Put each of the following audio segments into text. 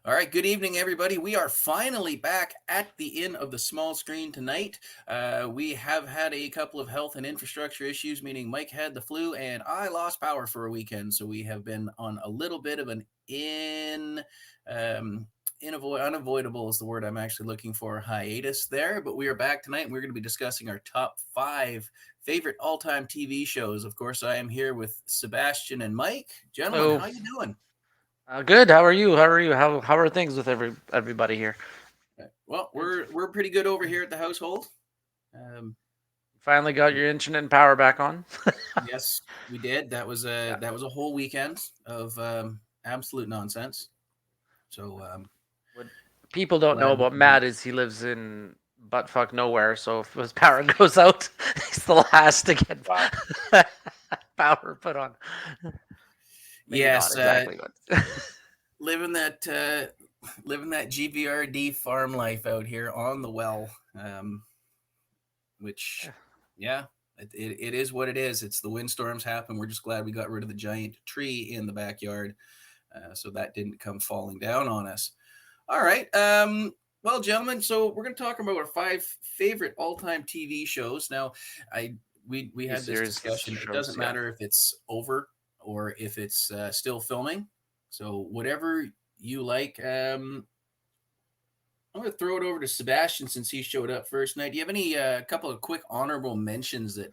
All right, good evening, everybody. We are finally back at the Inn of the Small Screen tonight. We have had a couple of health and infrastructure issues, meaning Mike had the flu and I lost power for a weekend. So we have been on a little bit of an um, unavoidable is the word I'm actually looking for, hiatus there. But we are back tonight and we're going to be discussing our top 5 favorite all-time TV shows. Of course, I am here with Sebastian and Mike. Gentlemen, Hello. how you doing? Good. How are you? How are you? How are things with everybody here? Well, Good. we're pretty good over here at the household. Um, Finally got your internet and power back on. yes, we did. Yeah. That was a whole weekend of absolute nonsense. So What people don't know glad we about can be. Matt is he lives in buttfuck nowhere. So if his power goes out, he's the last to get Wow. power put on. Maybe not Yes, exactly, but living that living that GVRD farm life out here on the well. Which, yeah, it is what it is. It's the windstorms happen. We're just glad we got rid of the giant tree in the backyard, so that didn't come falling down on us. All right. Well, gentlemen, so we're going to talk about our 5 favorite all-time TV shows. Now, I we TV had this series discussion. It shows. doesn't Yeah. matter if it's over or if it's still filming. So whatever you like. I'm going to throw it over to Sebastian since he showed up first night. Do you have any couple of quick honorable mentions that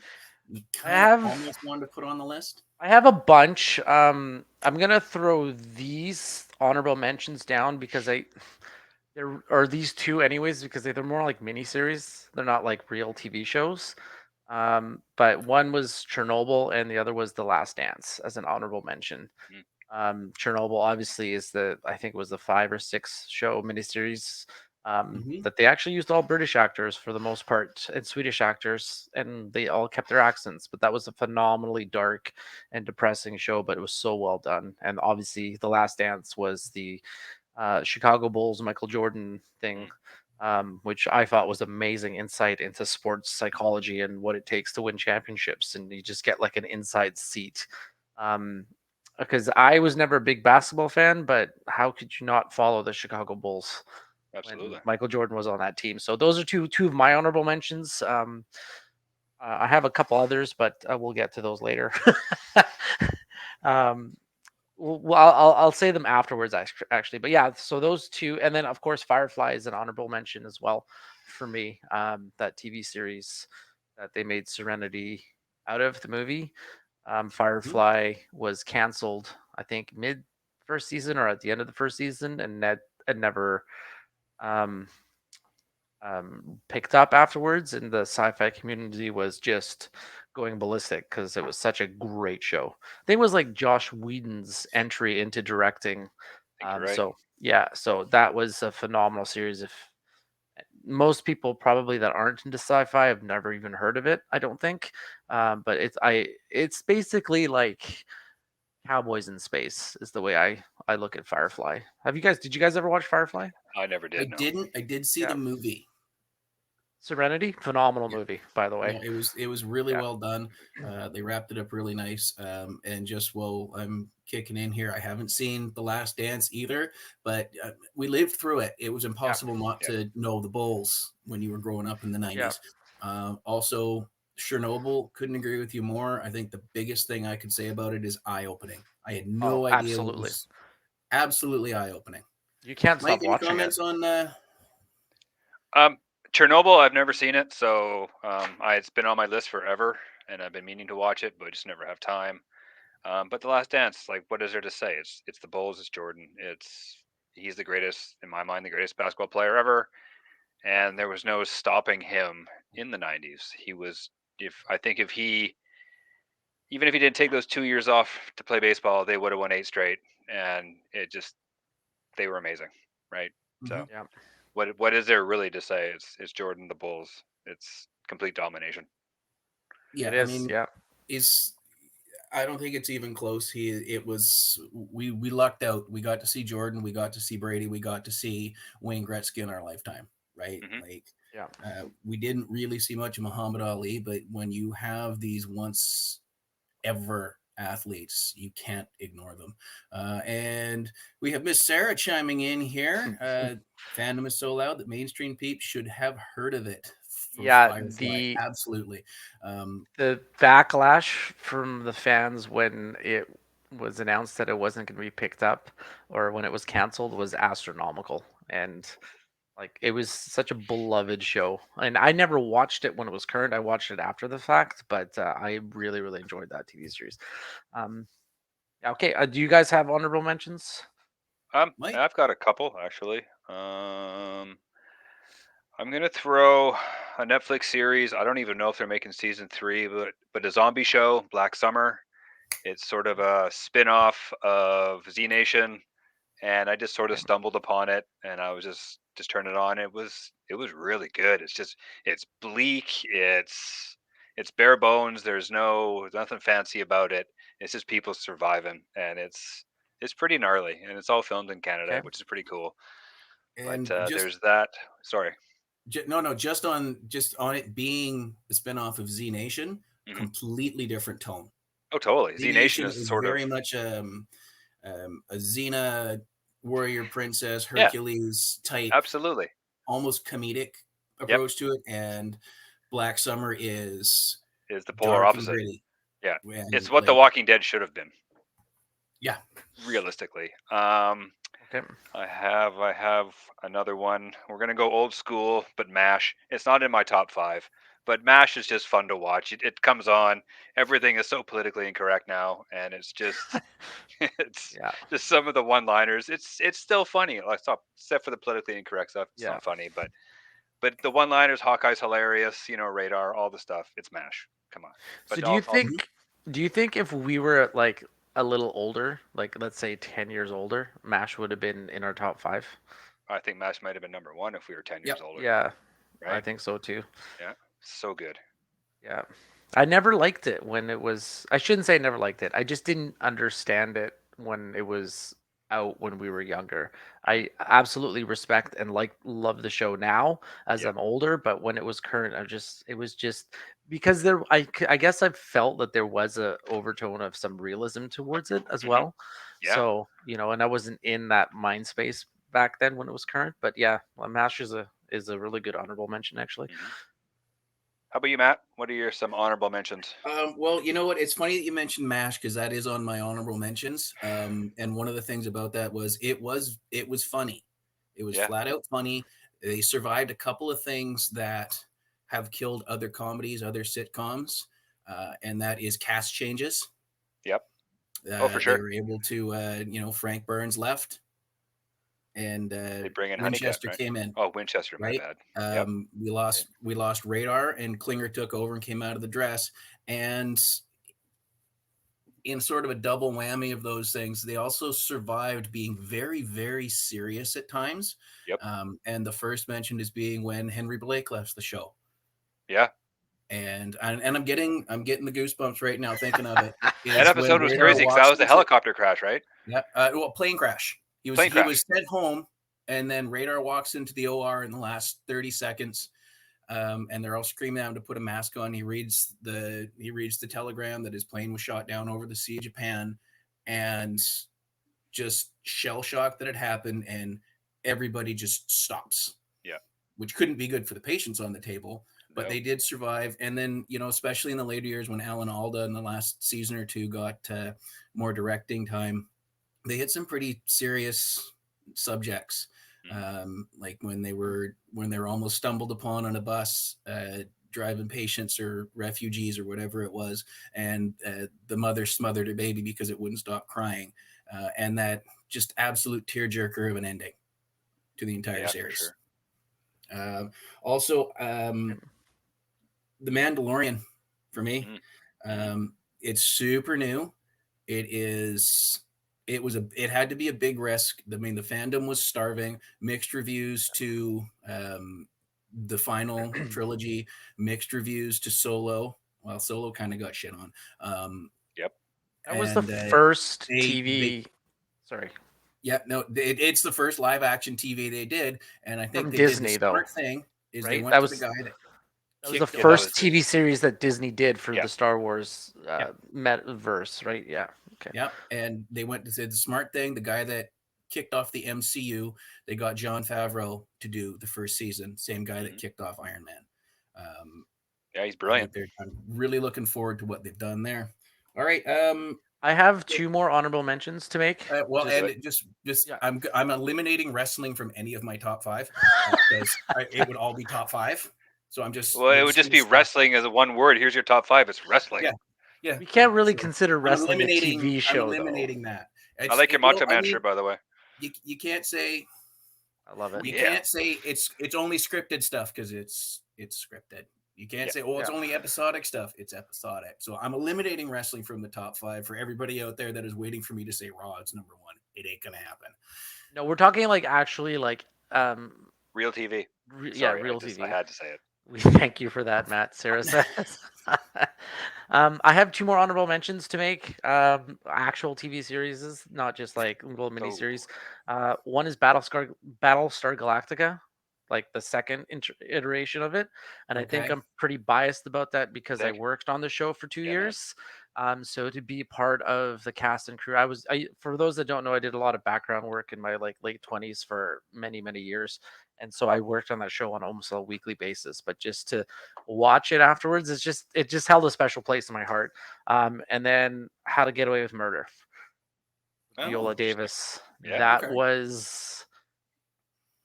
you I kind of have almost wanted to put on the list? I have a bunch. I'm gonna throw these honorable mentions down because there are these two anyways because they're more like miniseries. They're not like real TV shows. But one was Chernobyl and the other was The Last Dance as an honorable mention. Mm. Chernobyl obviously is I think it was the 5 or 6 show miniseries Mm-hmm. that they actually used all British actors for the most part and Swedish actors, and they all kept their accents. But that was a phenomenally dark and depressing show, but it was so well done. And obviously, The Last Dance was the Chicago Bulls Michael Jordan thing, Mm. which I thought was amazing insight into sports psychology and what it takes to win championships. And you just get like an inside seat. Um, because I was never a big basketball fan, but how could you not follow the Chicago Bulls when Absolutely. Michael Jordan was on that team? So those are two of my honorable mentions. I have a couple others, but we'll get to those later. um, well, I'll say them afterwards, actually. But yeah, so those two, and then of course Firefly is an honorable mention as well for me. That TV series that they made Serenity out of the movie. Firefly was canceled, I think mid first season or at the end of the first season, and Ned had never um, picked up afterwards, and the sci-fi community was just going ballistic because it was such a great show. I think it was like Josh Whedon's entry into directing. I think you're right. So yeah, so that was a phenomenal series. If most people probably that aren't into sci-fi have never even heard of it, I don't think. But it's basically like cowboys in space is the way I look at Firefly. Did you guys ever watch Firefly? I never I did know. didn't. I did see Yeah. the movie. Serenity, phenomenal Yeah. movie, by the way. Yeah, it was really Yeah. well done. They wrapped it up really nice. And just while I'm kicking in here, I haven't seen The Last Dance either, but we lived through it. It was Yeah. impossible not Yep. to know the Bulls when you were growing up in the Yeah. '90s. Also, Chernobyl, couldn't agree with you more. I think the biggest thing I could say about it is eye opening. I had Oh, no idea it absolutely. was absolutely eye opening. You can't Mike, stop any watching it. comments on? Um, Chernobyl, I've never seen it, so it's been on my list forever, and I've been meaning to watch it, but just never have time. But The Last Dance, like, what is there to say? It's the Bulls, it's Jordan, he's the greatest in my mind, the greatest basketball player ever, and there was no stopping him in the '90s. He was, if I think if he even if he didn't take those 2 years off to play baseball, they would have won 8 straight, and they were amazing, right? So Mhm. Yeah. what is there really to say? It's Jordan, the Bulls. It's complete domination. It Yeah, I is. mean, Yeah. is I don't think it's even close. We lucked out. We got to see Jordan, we got to see Brady, we got to see Wayne Gretzky in our lifetime, right? Hmm. Like Yeah. we didn't really see much of Muhammad Ali, but when you have these once ever athletes. You can't ignore them. And we have Miss Sarah chiming in here. Fandom is so loud that mainstream peeps should have heard of it. For Yeah, Firefly, absolutely. the backlash from the fans when it was announced that it wasn't going to be picked up or when it was canceled was astronomical. And like it was such a beloved show. And I never watched it when it was current. I watched it after the fact, but I really, really enjoyed that TV series. Okay, do you guys have honorable mentions? Mike? I've got a couple actually. I'm gonna throw a Netflix series. I don't even know if they're making season 3, but a zombie show, Black Summer. It's sort of a spin-off of Z Nation, and I just sort of stumbled upon it, and I was just turned it on. It was really good. It's bleak. It's bare bones. There's nothing fancy about it. It's just people surviving, and it's pretty gnarly, and it's all filmed in Canada, Okay. which is pretty cool. And But there's that. Sorry. No, just on it being a spinoff of Z Nation, completely different tone. Oh, totally. Z Nation is sort very of much a Xena warrior princess Hercules type, absolutely almost comedic approach to it, and Black Summer is the polar opposite. Yeah, and it's what The Walking Dead should have been. Yeah, realistically. Okay. I have another one. We're gonna go old school, but MASH. It's not in my top 5, but MASH is just fun to watch. It comes on. Everything is so politically incorrect now, and it's just it's just some of the one-liners. It's still funny. Like, except for the politically incorrect stuff. It's not funny, but the one-liners, Hawkeye's hilarious. Radar, all the stuff. It's MASH. Come on. So do you think if we were like a little older, like let's say 10 years older, MASH would have been in our top 5? I think MASH might have been number 1 if we were 10 years older. Yeah, right? I think so too. Yeah, so good. Yeah, I never liked it when it was. I shouldn't say I never liked it. I just didn't understand it when it was out when we were younger. I absolutely respect and love the show now as I'm older, but when it was current, it was just because I guess I felt that there was a overtone of some realism towards it as well. Yeah. So, and I wasn't in that mind space back then when it was current, but yeah, MASH is a really good honorable mention actually. How about you, Matt? What are some honorable mentions? Well, you know what? It's funny that you mentioned MASH because that is on my honorable mentions. And one of the things about that was it was funny. It was flat out funny. They survived a couple of things that have killed other comedies, other sitcoms, and that is cast changes. Yep. For sure. They were able to, Frank Burns left. And they bring in Winchester Honeycutt, right? came in. Oh, Winchester, right? My bad. We lost Radar, and Klinger took over and came out of the dress. And in sort of a double whammy of those things, they also survived being very, very serious at times. Yep. And the first mentioned as being when Henry Blake left the show. Yeah. And I'm getting the goosebumps right now thinking of it. That episode was crazy because that was a helicopter crash, right? Yeah. Plane crash. He was sent home, and then Radar walks into the OR in the last 30 seconds, and they're all screaming at him to put a mask on. He reads the telegram that his plane was shot down over the Sea of Japan, and just shell shock that it happened, and everybody just stops. Yeah, which couldn't be good for the patients on the table, but they did survive. And then especially in the later years when Alan Alda in the last season or two got more directing time, they hit some pretty serious subjects, like when they were almost stumbled upon on a bus driving patients or refugees or whatever it was, and the mother smothered her baby because it wouldn't stop crying, and that just absolute tearjerker of an ending to the entire series. For sure. Also, The Mandalorian for me, it's super new. It had to be a big risk. I mean, the fandom was starving. Mixed reviews to the final trilogy, mixed reviews to Solo. Well, Solo kind of got shit on. That was the first TV. Sorry. Yeah, no, it's the first live action TV they did, and I think from they Disney did the smart though. thing is right? they went to the guy That was the kicked Yeah, that first was it. TV series that Disney did for Yeah. the Star Wars Yeah. metaverse, right? Yeah. Okay. Yep. And they went to say the smart thing, the guy that kicked off the MCU, they got Jon Favreau to do the first season, same guy that Mhm. kicked off Iron Man. Yeah, he's I brilliant. think I'm really looking forward to what they've done there. All right. I have 2 more honorable mentions to make. Well, Just- and just Yeah. I'm eliminating wrestling from any of my top 5 because it would all be top 5. So I'm just Well, it would just be wrestling as a one word. Here's your top 5. It's wrestling. Yeah. Yeah. We can't really So consider I'm wrestling a eliminating. TV I'm show, though. eliminating that. I like your Macho Man shirt, by the way. You can't say I love it. you Yeah. can't say it's only scripted stuff because it's scripted. You can't Yeah. say, oh, it's Yeah. only episodic stuff. It's episodic. So I'm eliminating wrestling from the top 5 for everybody out there that is waiting for me to say Raw is number 1. It ain't gonna happen. No, we're talking like actually like Real TV. yeah, Sorry, real I TV. had to say it. We thank you for that, Matt. Sarah says. I have 2 more honorable mentions to make. Actual TV series, not just like little mini series. One is Battlestar Galactica, like the second iteration of it, and I think Okay. I'm pretty biased about that because I Sick. worked on the show for 2 Yeah, man. years. So to be part of the cast and crew, for those that don't know, I did a lot of background work in my like late 20s for many years, and so I worked on that show on almost a weekly basis. But just to watch it afterwards, it just held a special place in my heart. And then How to Get Away with Murder, Oh, Viola interesting. Davis. Yeah. That Okay. was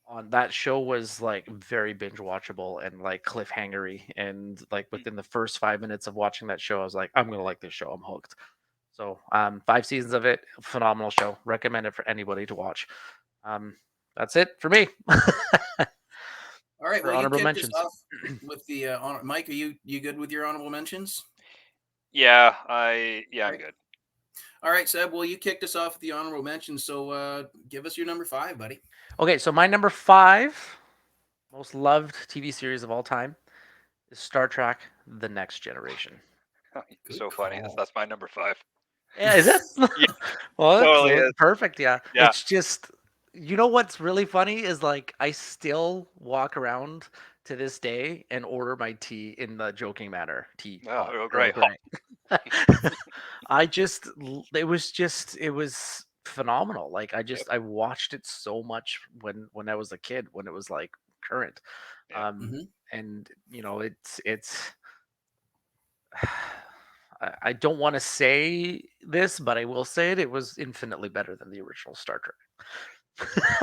on that show was like very binge watchable and like cliffhangery, and like within the first 5 minutes of watching that show, I was like, I'm gonna like this show. I'm hooked. So 5 seasons of it, phenomenal show. Recommend it for anybody to watch. That's it for me. All right. For Well, you honorable kicked us mentions. off with the Mike. Are you good with your honorable mentions? Yeah, I'm Right. good. All right, Seb. Well, you kicked us off with the honorable mentions, so give us your number 5, buddy. Okay, so my number 5 most loved TV series of all time is Star Trek: The Next Generation. Good So funny. call. That's my number 5. Yeah, is it? Yeah, Well, that's totally is. perfect. Yeah. Yeah. It's just, you know what's really funny is like I still walk around to this day and order my tea in the joking manner. Tea. Oh, hot, Earl Earl Grey. Grey. It was phenomenal. Like I watched it so much when I was a kid, when it was like current. Yeah. Mhm. And you know, it's I don't want to say this, but I will say it. It was infinitely better than the original Star Trek.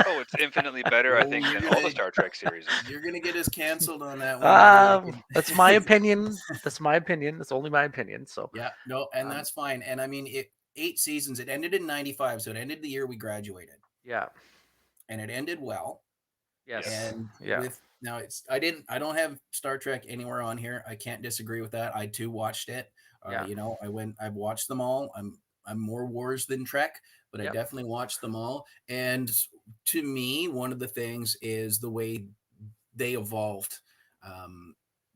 Oh, it's infinitely better, I Oh, think, you're than all the gonna- Star Trek series. You're gonna get us canceled on that one. buddy. That's my opinion. That's my opinion. It's only my opinion. So Yeah, no, and Um, that's fine. And I mean, 8 seasons. It ended in '95, so it ended the year we graduated, yeah, and it ended well. yes, And yeah, with now, I don't have Star Trek anywhere on here. I can't disagree with that. I too watched it. Yeah. I've watched them all. I'm more Wars than Trek, but I Yep. definitely watched them all. And to me, one of the things is the way they evolved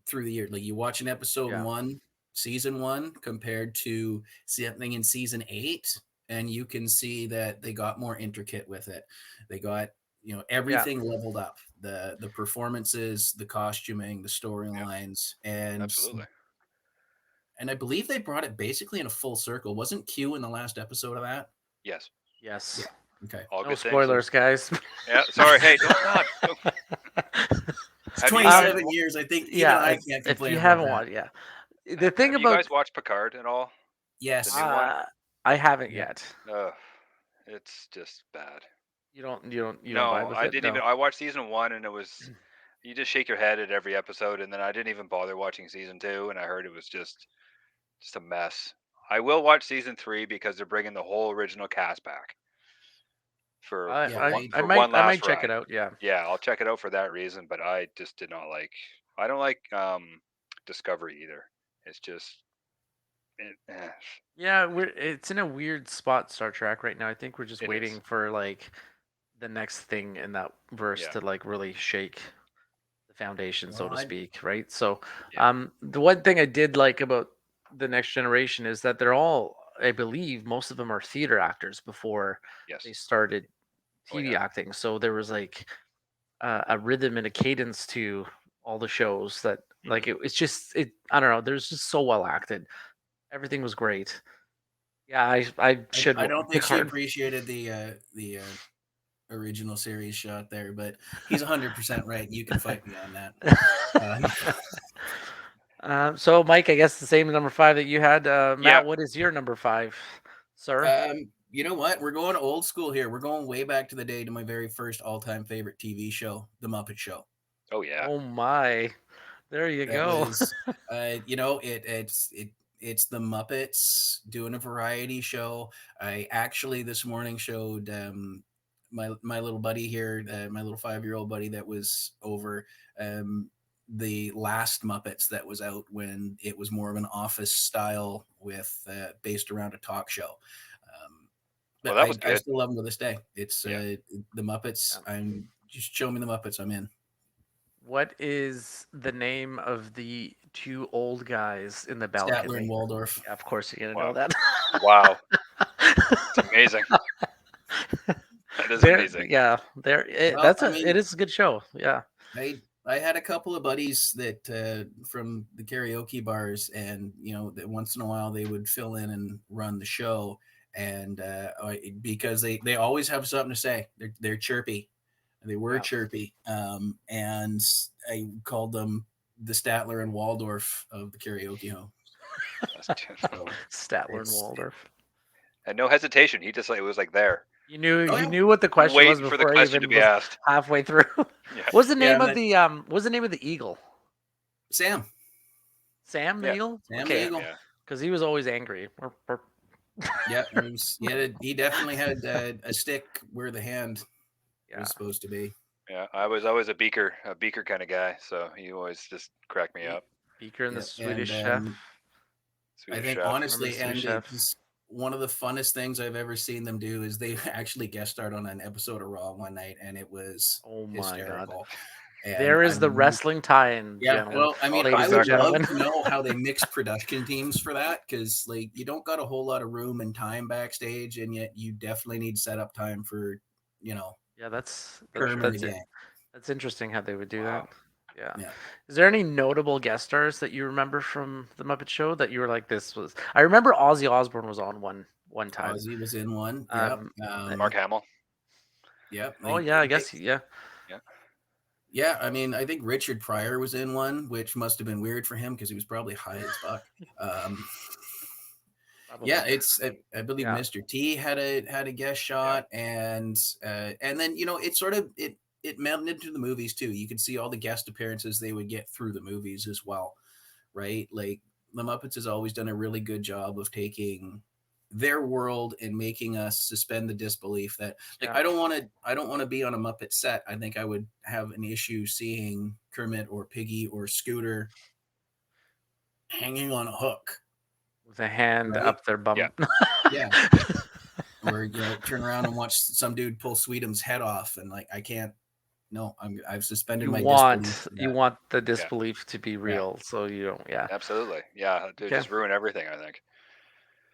through the year. Like you watch an episode Yeah. 1, season 1, compared to something in season 8, and you can see that they got more intricate with it. They got everything leveled up, the performances, the costuming, the storylines, Absolutely. and I believe they brought it basically in a full circle. Wasn't Q in the last episode of that? Yes. yes. Yeah. Okay. All No good things. spoilers, guys. Yeah. Sorry. Hey, don't. It's Have you 27 guys- years. I think even yeah, I if, can't if complain you about haven't that. watched, yeah. The thing Have you about guys watched Picard at all? Yes. The new one? I haven't Yeah. yet. It's just bad. You don't vibe No, with I it? didn't No. even. I watched season 1, and it was you just shake your head at every episode, and then I didn't even bother watching season 2, and I heard it was just a mess. I will watch season 3 because they're bringing the whole original cast back for I one last might check ride. it out. Yeah. Yeah, I'll check it out for that reason, but I just did not like. I don't like Discovery either. It's just. Yeah, it's in a weird spot, Star Trek, right now. I think we're just It waiting is. for like the next thing in that verse Yeah. to like really shake the foundation, so Well, to speak, right? So, Yeah. the one thing I did like about the Next Generation is that they're all, I believe, most of them are theater actors before Yes. they started Oh, TV yeah. acting. So there was like a rhythm and a cadence to all the shows that like it's just I don't know. There's just so well acted. Everything was great. Yeah, I should I don't pick think she hard. appreciated the original series shot there, but he's 100% right. You can fight me on that. So Mike, I guess the same number 5 that you had. Matt, Yeah. what is your number 5, sir? You know what? We're going old school here. We're going way back to the day to my very first all-time favorite TV show, The Muppet Show. Oh yeah. Oh my. There you That go. was, it's the Muppets doing a variety show. I actually this morning showed my little buddy here, my little 5-year-old buddy that was over, the last Muppets that was out when it was more of an office style with based around a talk show. But Well, that was I good. still love them to this day. It's Yeah. the Muppets. I'm just show me the Muppets. I'm in. What is the name of the 2 old guys in the balcony? Statler and Waldorf. Yeah, of course you're gonna Wow. know that. Wow. It's amazing. That is amazing. Yeah, Well, it is a good show. Yeah. I had a couple of buddies that from the karaoke bars, and that once in a while they would fill in and run the show, and because they always have something to say. They're chirpy. They were chirpy, and I called them the Statler and Waldorf of the karaoke home. Statler and Waldorf. And no hesitation. He just it was like there. You knew what the question was Waiting for before the question to even be asked. halfway through. Yeah. What's the name of the eagle? Sam The eagle? Sam the Eagle. Yeah. Because he was always angry. Yeah, he definitely had a stick where the hand was supposed to be. Yeah, I was always a beaker kind of guy, so he always just cracked me up. Beaker and the Swedish and, chef. I think honestly, and it's one of the funnest things I've ever seen them do is they actually guest starred on an episode of Raw one night, and it was hysterical. God. There is the wrestling tie-in. Yeah, gentlemen. well, I mean, Ladies I and would love gentlemen. to know how they mix production teams for that, because you don't got a whole lot of room and time backstage, and yet you definitely need setup time for Yeah, that's interesting how they would do that. Yeah. Is there any notable guest stars that you remember from the Muppet Show that you were like, this was? I remember Ozzy Osbourne was on one time. Ozzy was in one. Yep. Mark Hamill. Yep. Oh yeah, I guess yeah. Yeah, I mean, I think Richard Pryor was in one, which must have been weird for him because he was probably high as fuck. Yeah, I believe Mr. T had a guest shot, and then it melded into the movies too. You could see all the guest appearances they would get through the movies as well, right? Like the Muppets has always done a really good job of taking their world and making us suspend the disbelief that I don't want to be on a Muppet set. I think I would have an issue seeing Kermit or Piggy or Scooter hanging on a hook with a hand up their bum. Yeah. Or turn around and watch some dude pull Sweetum's head off, and I can't. No, I've suspended my disbelief. You want the disbelief to be real, so you don't. Yeah, absolutely. Yeah, just ruin everything, I think.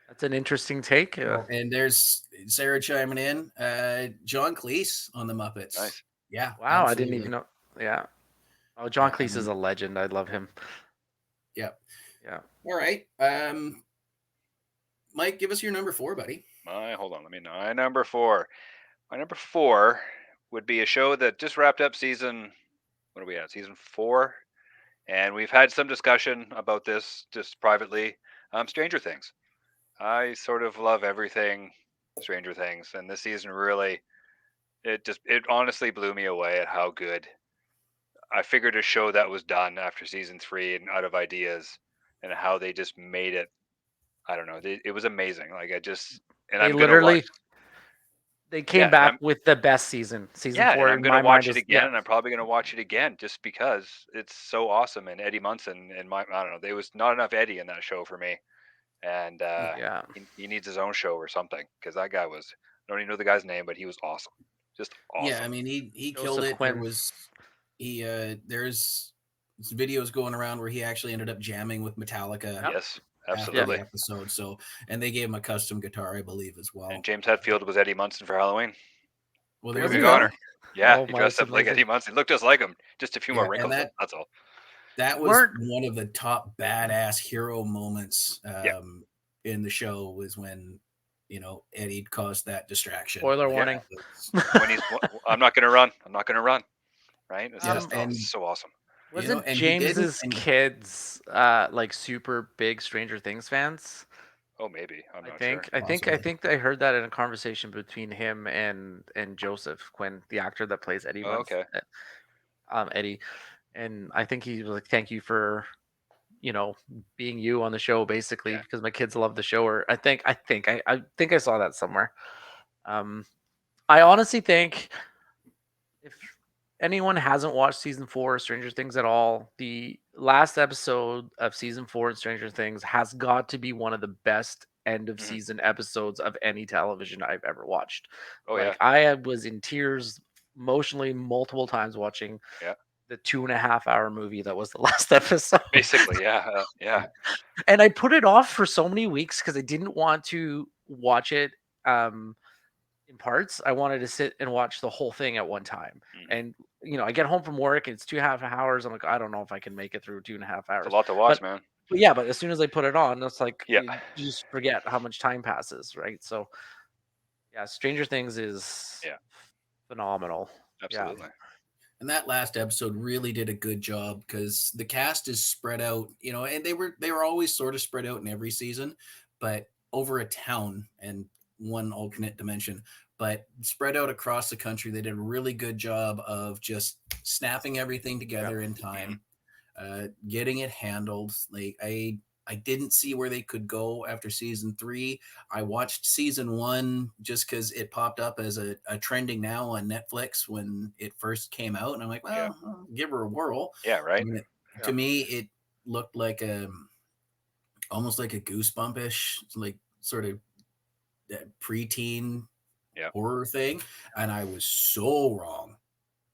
That's an interesting take. And there's Sarah chiming in. John Cleese on the Muppets. Nice. Yeah. Wow, absolutely. I didn't even know. Yeah. Oh, John Cleese is a legend. I love him. Yeah. Yeah. All right. Mike, give us your number 4, buddy. Hold on. Let me know. My number 4 would be a show that just wrapped up season. What are we at? Season 4. And we've had some discussion about this just privately. Stranger Things. I sort of love everything Stranger Things, and this season really, it honestly blew me away at how good. I figured a show that was done after season 3 and out of ideas, and how they just made it. I don't know. It was amazing. They came back with the best season 4. And I'm going to watch it again, and I'm probably going to watch it again just because it's so awesome. And Eddie Munson and I don't know, there was not enough Eddie in that show for me. And he needs his own show or something, because that guy was, I don't even know the guy's name, but he was awesome. Just awesome. Yeah, I mean, he killed it. There's videos going around where he actually ended up jamming with Metallica. Yes, absolutely. After the episode. And they gave him a custom guitar, I believe, as well. And James Hetfield was Eddie Munson for Halloween. Well, there we go. Yeah, Oh he my, dressed it's up like amazing. Eddie Munson. He looked just like him. Just a few more Yeah, and wrinkles. That's all. that was Weren't one of the top badass hero moments Yeah. in the show was when Eddie caused that distraction. spoiler Yeah. warning. When he's, I'm not going to run. I'm not going to run. Right? It's Yeah, just and so awesome. Wasn't and he didn't. James's And kids like super big Stranger Things fans? Oh, maybe. I'm I not think sure. I think I think I heard that in a conversation between him and Joseph Quinn, the actor that plays Eddie Oh, Munson, okay. Eddie, and I think he was like, "Thank you for being you on the show, basically, Yeah. because my kids love the show." Or I think I saw that somewhere. I honestly think if anyone hasn't watched season 4 of Stranger Things at all, the last episode of season 4 of Stranger Things has got to be one of the best end of Mhm. season episodes of any television I've ever watched. Oh, Like, yeah. I was in tears emotionally multiple times watching Yeah. the 2.5 hour movie that was the last episode. Basically, yeah. Yeah. And I put it off for so many weeks because I didn't want to watch it in parts. I wanted to sit and watch the whole thing at one time. Mhm. And I get home from work, it's 2.5 hours. I'm like, I don't know if I can make it through 2.5 It's a hours. lot to watch, But man. yeah, but as soon as I put it on, it's like Yeah. you just forget how much time passes, right? So yeah, Stranger Things is Yeah. phenomenal. Absolutely. And that last episode really did a good job because the cast is spread out, and they were always sort of spread out in every season, but over a town and one alternate dimension, but spread out across the country. They did a really good job of just snapping everything together in time, getting it handled. Like I didn't see where they could go after season 3. I watched season 1 just because it popped up as a trending now on Netflix when it first came out, and I'm like, well, Yeah. I'll give her a whirl. Yeah, right? To me, it looked like almost like a goosebumpish, like sort of preteen Yeah. horror thing, and I was so wrong.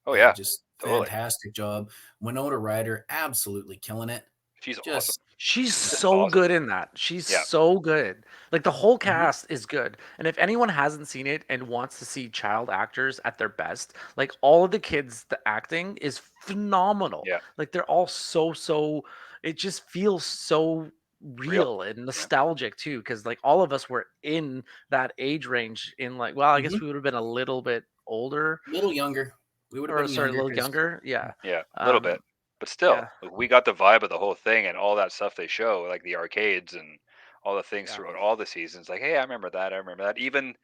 Oh, yeah. Just Totally. fantastic job. Winona Ryder absolutely killing it. She's awesome. Just She's Just so awesome. good in that. She's Yeah. so good. Like, the whole Mhm. cast is good. And if anyone hasn't seen it and wants to see child actors at their best, like, all of the kids, the acting is phenomenal. Yeah. Like, they're all so it just feels so real and nostalgic too, because like all of us were in that age range in like, well, I guess we would have been a little bit older, a little younger. We would have or been sorry, a younger little 'cause younger. Yeah. Yeah. A little bit. But still, Yeah. like, we got the vibe of the whole thing and all that stuff they show, like the arcades and all the things Yeah. throughout all the seasons. Like, hey, I remember that. I remember that. Even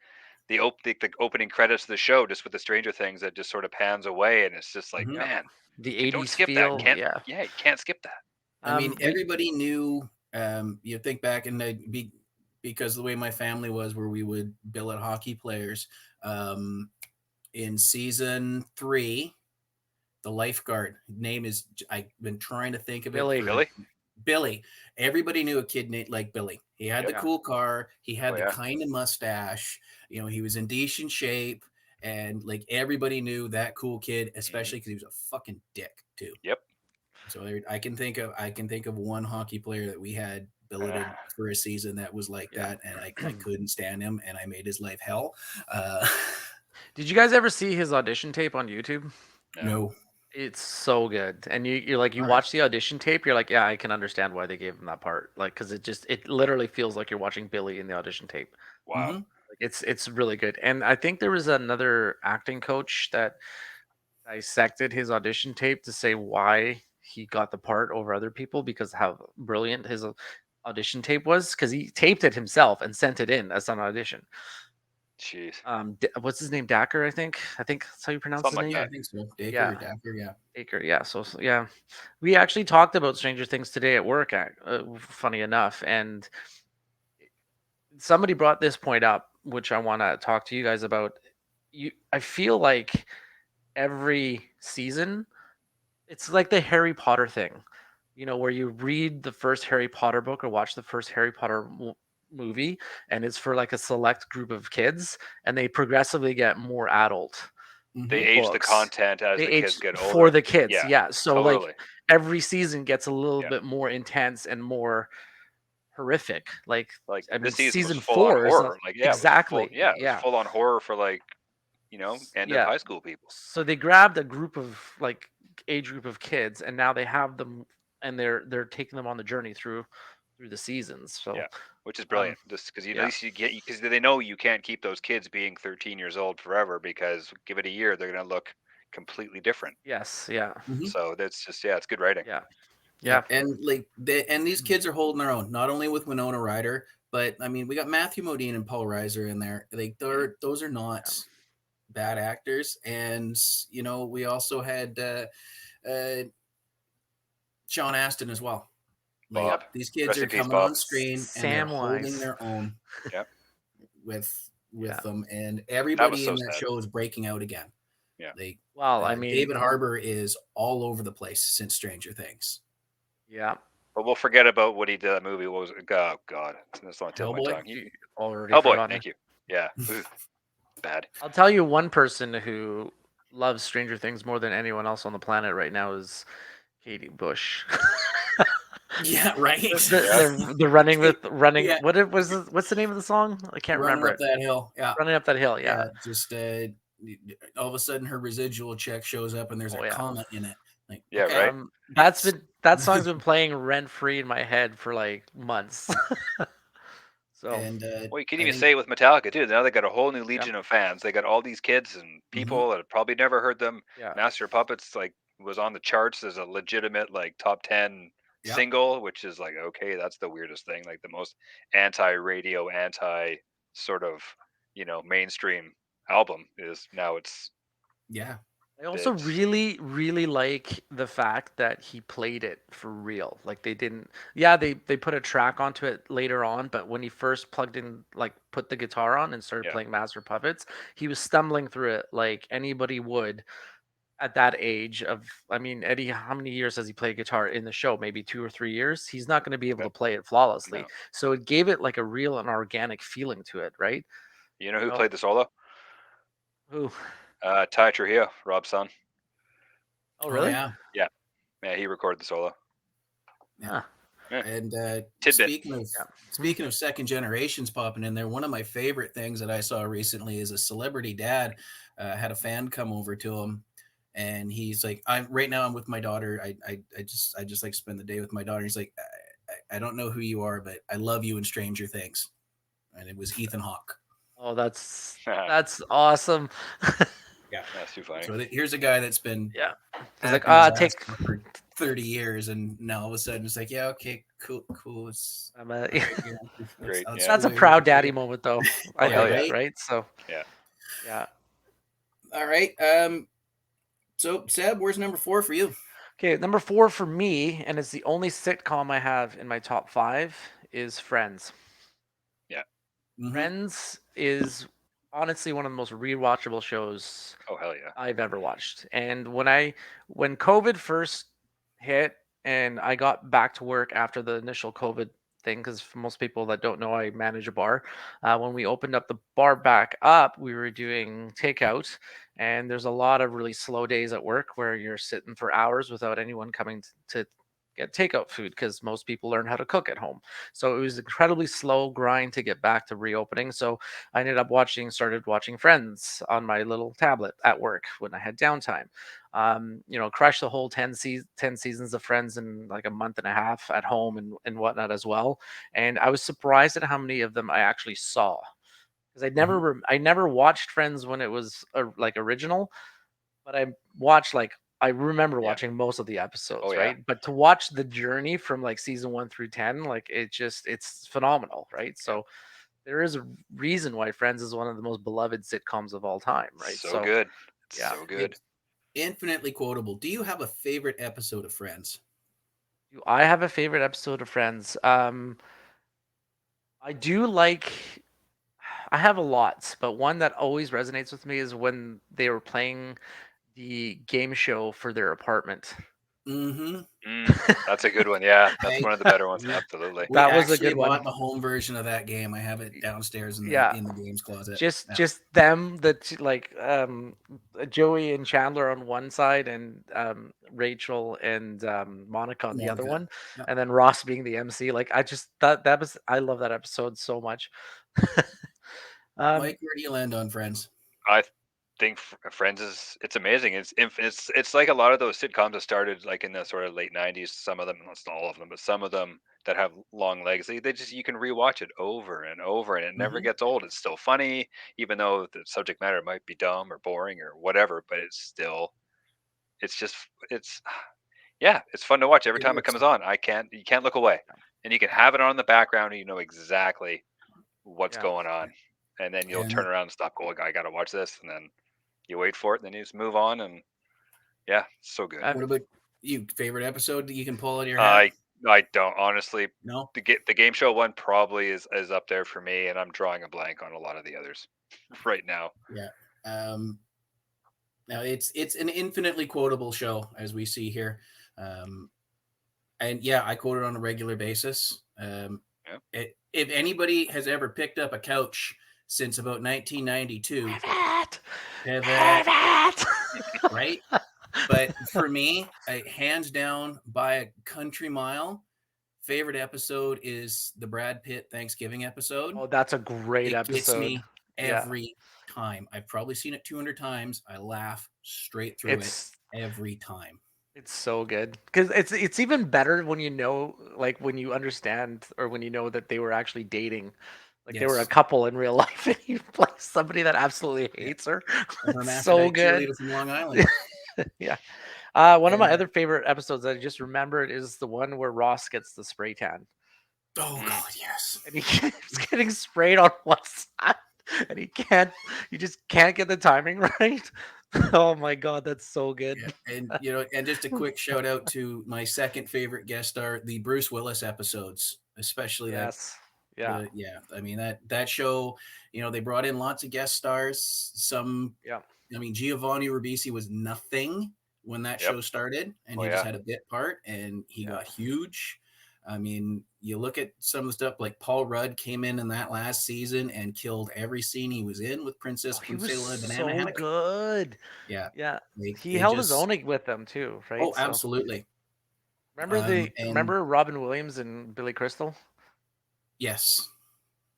the opening credits of the show, just with the Stranger Things that just sort of pans away, and it's just like, Mhm. man, The you don't 80s skip that. feel. Can't. Yeah. Yeah, you can't skip that. I mean, We everybody knew. You think back and because of the way my family was, where we would billet hockey players. In season 3, the lifeguard name is I've been trying to think of Billy. it. Billy? Billy. Everybody knew a kid named like Billy. He had Yep. the Yeah. cool car. He had Oh, the yeah. kind of mustache. He was in decent shape, and like everybody knew that cool kid, especially because he was a fucking dick too. Yep. So I can think of one hockey player that we had billeted for a season that was like Yeah. that, and I couldn't stand him, and I made his life hell. Did you guys ever see his audition tape on YouTube? No. It's so good. And you're like, you All right. watch the audition tape, you're like, yeah, I can understand why they gave him that part. Like, because it literally feels like you're watching Billy in the audition tape. Wow. Mhm. Like, it's really good. And I think there was another acting coach that dissected his audition tape to say why he got the part over other people, because how brilliant his audition tape was, because he taped it himself and sent it in as an audition. Jeez. What's his name? Dacker, I think that's how you pronounce his Something like name. Yeah, I think so. Dacre Yeah. or Dapper, yeah. Baker, yeah. So yeah, we actually talked about Stranger Things today at work. Funny enough, and somebody brought this point up, which I want to talk to you guys about. I feel like every season, it's like the Harry Potter thing, where you read the first Harry Potter book or watch the first Harry Potter movie, and it's for like a select group of kids, and they progressively get more adult. They Mhm. age the Books. content as They the kids age get for older. the kids, Yeah. yeah. So Totally. like every season gets a little Yeah. bit more intense and more horrific. Like, Like I mean, this season was season full on 4 is horror. Like, yeah, it was exactly, full. Yeah, it was yeah, full on horror for like end of Yeah. high school people. So they grabbed a group of like age group of kids, and now they have them, and they're taking them on the journey through the seasons. So Yeah, which is um, brilliant. Just because at yeah, least you get because they know you can't keep those kids being 13 years old forever, because give it a year, they're gonna look completely different. yes, yeah, Mhm. So that's just it's good writing. yeah, Yeah, yeah. and like these kids are holding their own, not only with Winona Ryder, but I mean we got Matthew Modine and Paul Reiser in there. Like those are not bad actors, and we also had Sean Astin as well. Like Bob, these kids rest are in peace, coming on Bob. screen and they're holding Samwise. their own Yep, with Yeah. them, and that was everybody so in that sad. show is breaking out again. Yeah. Like Well, I mean, David Harbour is all over the place since Stranger Things. yeah. But we'll forget about what he did that movie. What was it? Oh God, that's on the tip of my Hellboy? tongue. You already Hellboy, forgotten thank it. you. Yeah, Ugh, bad. I'll tell you one person who loves Stranger Things more than anyone else on the planet right now is Katie Bush. Yeah, right. The running with running. Yeah. What's the name of the song? I can't Running remember up it. that hill. Yeah. Running up that hill. Yeah. Yeah. Just all of a sudden her residual check shows up and there's Oh a yeah. comma in it. Like, Yeah, okay. right. That song's been playing rent free in my head for like months. So And Well, you can I even think say it with Metallica too. Now they got a whole new legion of fans. They got all these kids and people that have probably never heard them. yeah. Master of Puppets was on the charts as a legitimate top 10 Yep. single, which is okay, that's the weirdest thing. Like the most anti-radio, anti sort of mainstream album is now it's yeah. I also it's really, really like the fact that he played it for real. Like they didn't, yeah, they put a track onto it later on, but when he first plugged in, like put the guitar on and started yeah. playing Master Puppets, he was stumbling through it like anybody would at that age of, I mean, Eddie, how many years has he played guitar in the show? Maybe 2 or 3 years. He's not going to be able Okay. to play it flawlessly. No. So it gave it like a real and organic feeling to it, right? You know who You know, played the solo? who? Ty Trujillo, Rob's son. Oh, Oh really? yeah. Yeah, he recorded the solo. Huh. Yeah. And Tidbit. speaking of second generations popping in there, one of my favorite things that I saw recently is a celebrity dad had a fan come over to him, and he's like, "I'm right now. I'm with my daughter. I just like spend the day with my daughter." He's like, I don't know who you are, but I love you in Stranger Things," and it was Ethan Hawke. Oh, that's awesome. Yeah, That's too funny. so here's a guy that's been Yeah. He's like, acting his ass take. off for 30 years, and now all of a sudden it's like, yeah, okay, cool. It's I'm a, Great, yeah. That's a proud daddy moment, though. I Yeah, think, right? right? So, Yeah. yeah. All right. So Seb, where's number 4 for you? Okay, number 4 for me, and it's the only sitcom I have in my top 5, is Friends. Yeah. Mhm. Friends is honestly one of the most rewatchable shows Oh hell yeah. I've ever watched. And when COVID first hit and I got back to work after the initial COVID thing, because for most people that don't know, I manage a bar. When we opened up the bar back up, we were doing takeout, and there's a lot of really slow days at work where you're sitting for hours without anyone coming to get takeout food because most people learn how to cook at home. So it was incredibly slow grind to get back to reopening. So I started watching Friends on my little tablet at work when I had downtime. Crushed the whole 10 seasons of Friends in like a month and a half at home and whatnot as well. And I was surprised at how many of them I actually saw because I never watched Friends when it was like original, but I remember Yeah. watching most of the episodes, Oh, yeah. right? But to watch the journey from like season 1 through 10, like it's phenomenal, right? So there is a reason why Friends is one of the most beloved sitcoms of all time, right? So good. It's yeah. so good. It's infinitely quotable. Do you have a favorite episode of Friends? Do I have a favorite episode of Friends? I do like. I have a lot, but one that always resonates with me is when they were playing the game show for their apartment. Mm-hmm. That's a good one. Yeah, that's Right. one of the better ones. Absolutely. We That was a actually good one. bought the home version of that game. I have it downstairs in the Yeah. in the games closet. Just Yeah. just them, Joey and Chandler on one side, and Rachel and Monica on the other Monica. one, Yeah. and then Ross being the MC. Like I love that episode so much. Mike, where do you land on Friends? think Friends it's amazing. It's like a lot of those sitcoms that started like in the sort of late '90s. Some of them, not all of them, but some of them that have long legs. They just you can rewatch it over and over, and it never Mhm. gets old. It's still funny, even though the subject matter might be dumb or boring or whatever. But it's just it's yeah, it's fun to watch every It time it is. comes on. You can't look away, and you can have it on in the background, and you know exactly what's Yeah. going on, and then you'll turn And around and stop going. I got to watch this, and then you wait for it, and then you just move on, and yeah, it's so good. what about you? Favorite episode that you can pull out of your hat? I I don't honestly. No? The game show one probably is up there for me, and I'm drawing a blank on a lot of the others right now. Yeah. Um, Now it's an infinitely quotable show, as we see here. And yeah, I quote it on a regular basis. Yeah. If anybody has ever picked up a couch since about 1992, Pivot! Pivot, Pivot! right? But for me, hands down by a country mile, favorite episode is the Brad Pitt Thanksgiving episode. Oh, that's a great It gets episode. me Yeah. every time. I've probably seen it 200 times. I laugh straight through It's it every time. it's so good because it's even better when you know, like when you understand or when you know that they were actually dating, like they were a Yes. couple in real life, and you play somebody that absolutely Yeah. hates her. A It's so hermaphrodite good. cheerleader from Long Island. Yeah. One of my And other favorite episodes that I just remembered is the one where Ross gets the spray tan, oh Mm. god, yes. and he keeps getting sprayed on one side, and you just can't get the timing right. Oh my god, that's so good. Yeah. And and just a quick shout out to my second favorite guest star, the Bruce Willis episodes, especially that. Yes. Yeah. Yeah, I mean that show. They brought in lots of guest stars. Yeah. I mean, Giovanni Ribisi was nothing when that Yep. show started, and Oh he just yeah. had a bit part, and he Yeah. got huge. I mean, you look at some of the stuff like Paul Rudd came in that last season and killed every scene he was in with Princess Oh, he was Priscilla Banana so Hammock. good. Yeah, Yeah. like He it held his just. own with them too, right? Oh, So absolutely. remember And Robin Williams and Billy Crystal? yes,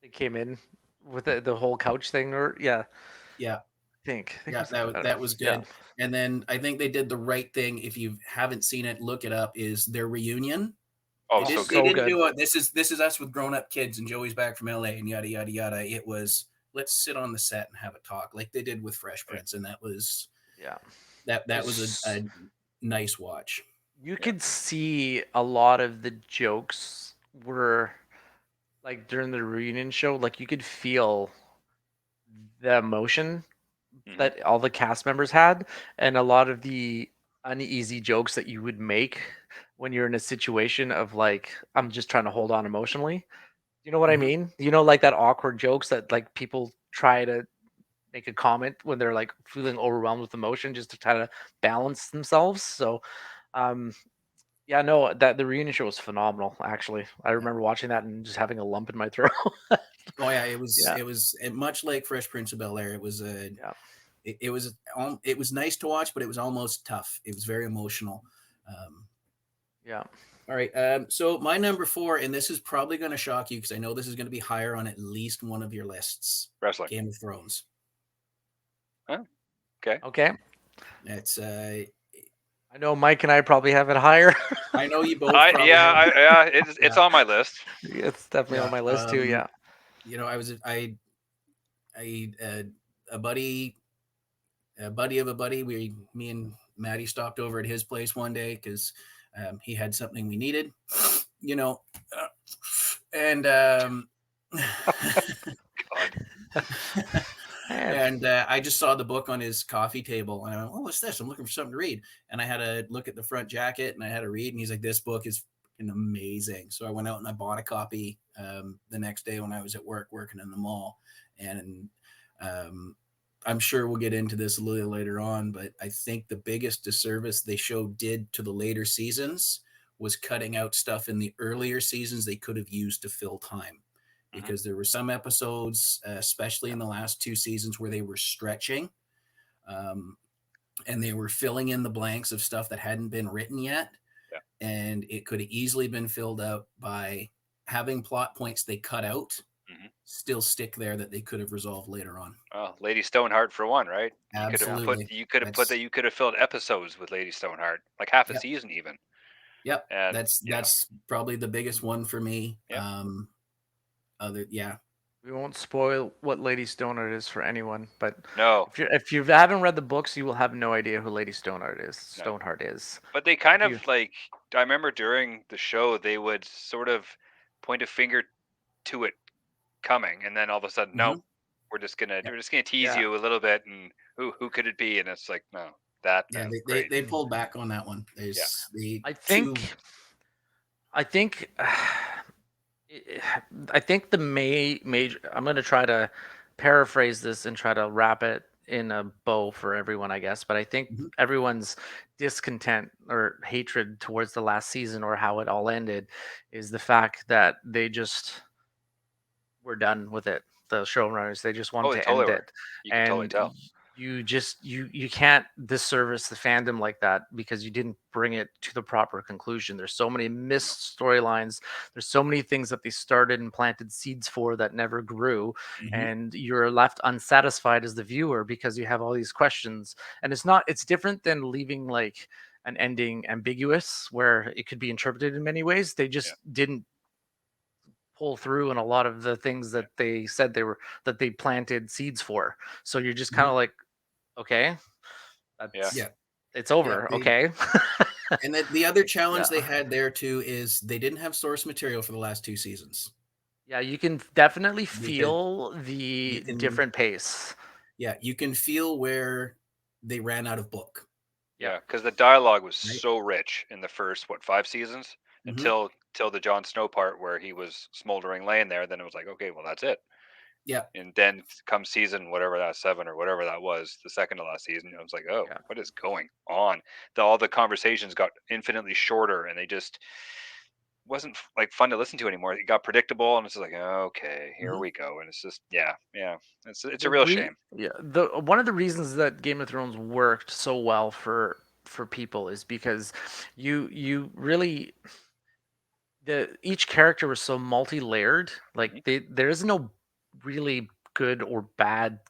They came in with the whole couch thing, or yeah, yeah, I think it yeah, was that. I don't that know. was Yeah. good. And then I think they did the right thing. If you haven't seen it, look it up. Is their reunion. Oh, They so didn't. They good. So didn't good. do it. This is us with grown up kids, and Joey's back from LA, and yada yada yada. It was let's sit on the set and have a talk, like they did with Fresh Prince, and that was Yeah. that was It's- a nice watch. You could see a lot of the jokes were like during the reunion show, like you could feel the emotion Mhm. that all the cast members had, and a lot of the uneasy jokes that you would make when you're in a situation of like, I'm just trying to hold on emotionally. You know what I Mhm. mean? Like that awkward jokes that like people try to make a comment when they're like feeling overwhelmed with emotion just to kind of balance themselves. So, um, yeah, no, that the reunion show was phenomenal. Actually, I remember watching that and just having a lump in my throat. Oh yeah, it was. Yeah, It was much like Fresh Prince of Bel Air. It was a. yeah, It was nice to watch, but it was almost tough. It was very emotional. Um, yeah. all right. So my number 4, and this is probably going to shock you because I know this is going to be higher on at least one of your lists. Wrestling. Game of Thrones. Okay. Okay, It's I know Mike and I probably have it higher. I know you both. Probably It's on my list. It's definitely on my list too. Yeah. I was a buddy of a buddy. Me and Maddie stopped over at his place one day because he had something we needed, and and I just saw the book on his coffee table, and I went, "Oh, what's this? I'm looking for something to read." And I had to look at the front jacket, and I had to read, and he's like, "This book is amazing." So I went out and I bought a copy the next day when I was at work working in the mall, and I'm sure we'll get into this a little later on, but I think the biggest disservice the show did to the later seasons was cutting out stuff in the earlier seasons they could have used to fill time. Because there were some episodes, especially in the last 2 seasons, where they were stretching and they were filling in the blanks of stuff that hadn't been written yet. Yeah. And it could have easily been filled out by having plot points they cut out still stick there that they could have resolved later on. Oh, Lady Stoneheart for one, right? Absolutely. You could have put that. You could have filled episodes with Lady Stoneheart, like half a Yep. season even. Yep. And That's probably the biggest one for me. Yep. We won't spoil what Lady Stoneheart is for anyone, but no, if you haven't read the books, you will have no idea who Lady Stoneheart is. Stoneheart is. But they kind If of like, I remember during the show they would sort of point a finger to it coming, and then all of a sudden, nope, we're just gonna tease Yeah. you a little bit, and who could it be? And it's like, no, that. Yeah, no, they great. pulled back on that one. I think I think the major. I'm going to try to paraphrase this and try to wrap it in a bow for everyone, I guess. But I think Mhm. everyone's discontent or hatred towards the last season or how it all ended is the fact that they just were done with it. The showrunners, they just wanted Oh, they to totally end were. it, You can totally and tell. you can't disservice the fandom like that because you didn't bring it to the proper conclusion. There's so many missed storylines. There's so many things that they started and planted seeds for that never grew, Mhm. and you're left unsatisfied as the viewer because you have all these questions. And it's different than leaving like an ending ambiguous where it could be interpreted in many ways. They just didn't pull through in a lot of the things that they said that they planted seeds for. So you're just kind of like, okay, that's Yeah. it's over. Okay. And the other challenge Yeah. they had there too is they didn't have source material for the last 2 seasons. Yeah, you can definitely Because feel the you can- different pace. Yeah, you can feel where they ran out of book. Yeah, because the dialogue was Right. so rich in the first 5 seasons Mhm. until the Jon Snow part where he was smoldering laying there. Then it was like, okay, well that's it. Yeah. And then come season whatever that 7 or whatever that was, the second to last season, I was like, oh, Yeah. what is going on? All the conversations got infinitely shorter, and they just wasn't like fun to listen to anymore. It got predictable, and it's just like, okay, here Mhm. we go. And it's just, yeah, it's a The real shame. the one of the reasons that Game of Thrones worked so well for people is because you really each character was so multi-layered. Like there is no really good or bad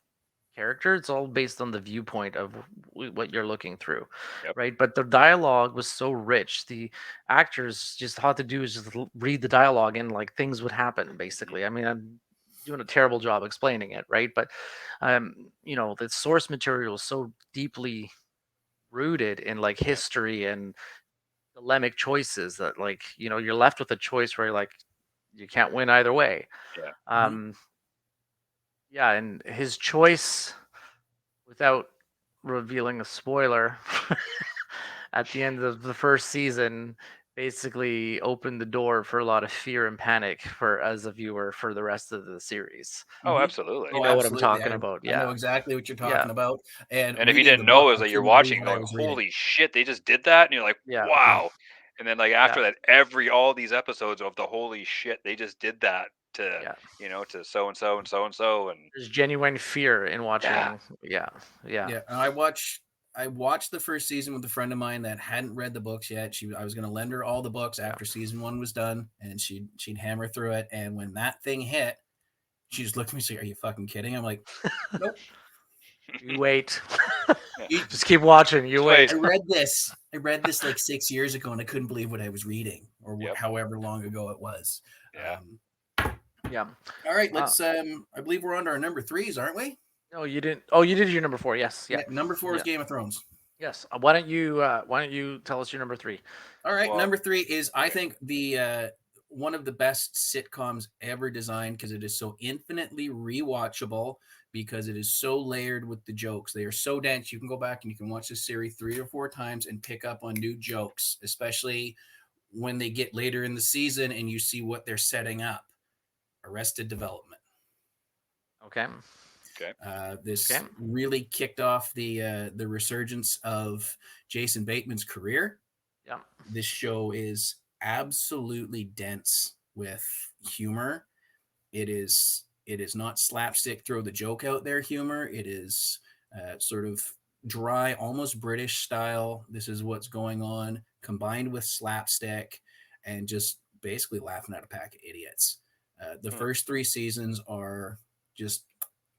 character. It's all based on the viewpoint of what you're looking through, Yep. right? But the dialogue was so rich. The actors just had to do is just read the dialogue and like things would happen. Basically, I mean, I'm doing a terrible job explaining it, right? But the source material is so deeply rooted in like history and dilemmic choices that like you're left with a choice where like you can't win either way. Yeah. Um, yeah, and his choice, without revealing a spoiler, at the end of the first season, basically opened the door for a lot of fear and panic for as a viewer for the rest of the series. Oh, Mhm. absolutely. You know what I'm absolutely. talking about? I know Yeah, exactly what you're yeah, talking about. And And if you reading the didn't know, book, it was I like you're couldn't believe watching, what I going, was reading. "Holy shit, they just did that!" And you're like, yeah, "Wow!" And then, like after yeah, that, all these episodes of the "Holy shit, they just did that" to yeah. to so and so and so and so, and There's genuine fear in yeah, watching. Yeah, yeah, Yeah, and I watched the first season with a friend of mine that hadn't read the books yet. I was going to lend her all the books yeah. after season 1 was done, and she'd hammer through it. And when that thing hit, she just looked at me and said, "Are you fucking kidding?" I'm like, "Nope." You wait. You- Just keep watching. You Just wait. wait. I read this like 6 years ago, and I couldn't believe what I was reading, or Yep. however long ago it was. Yeah. Yeah. All right, let's. I believe we're on to our number 3s, aren't we? No, you didn't. Oh, you did your number 4. Yes. Yeah. Number 4 is Yeah. Game of Thrones. Yes. Why don't you tell us your number 3? All right, Well, number 3 is I think the one of the best sitcoms ever designed because it is so infinitely rewatchable because it is so layered with the jokes. They are so dense. You can go back and you can watch this series 3 or 4 times and pick up on new jokes, especially when they get later in the season and you see what they're setting up. Arrested Development. Okay. This Okay. really kicked off the resurgence of Jason Bateman's career. Yeah. This show is absolutely dense with humor. It is not slapstick, throw the joke out there humor. It is sort of dry, almost British style. This is what's going on, combined with slapstick and just basically laughing at a pack of idiots. The first 3 seasons are just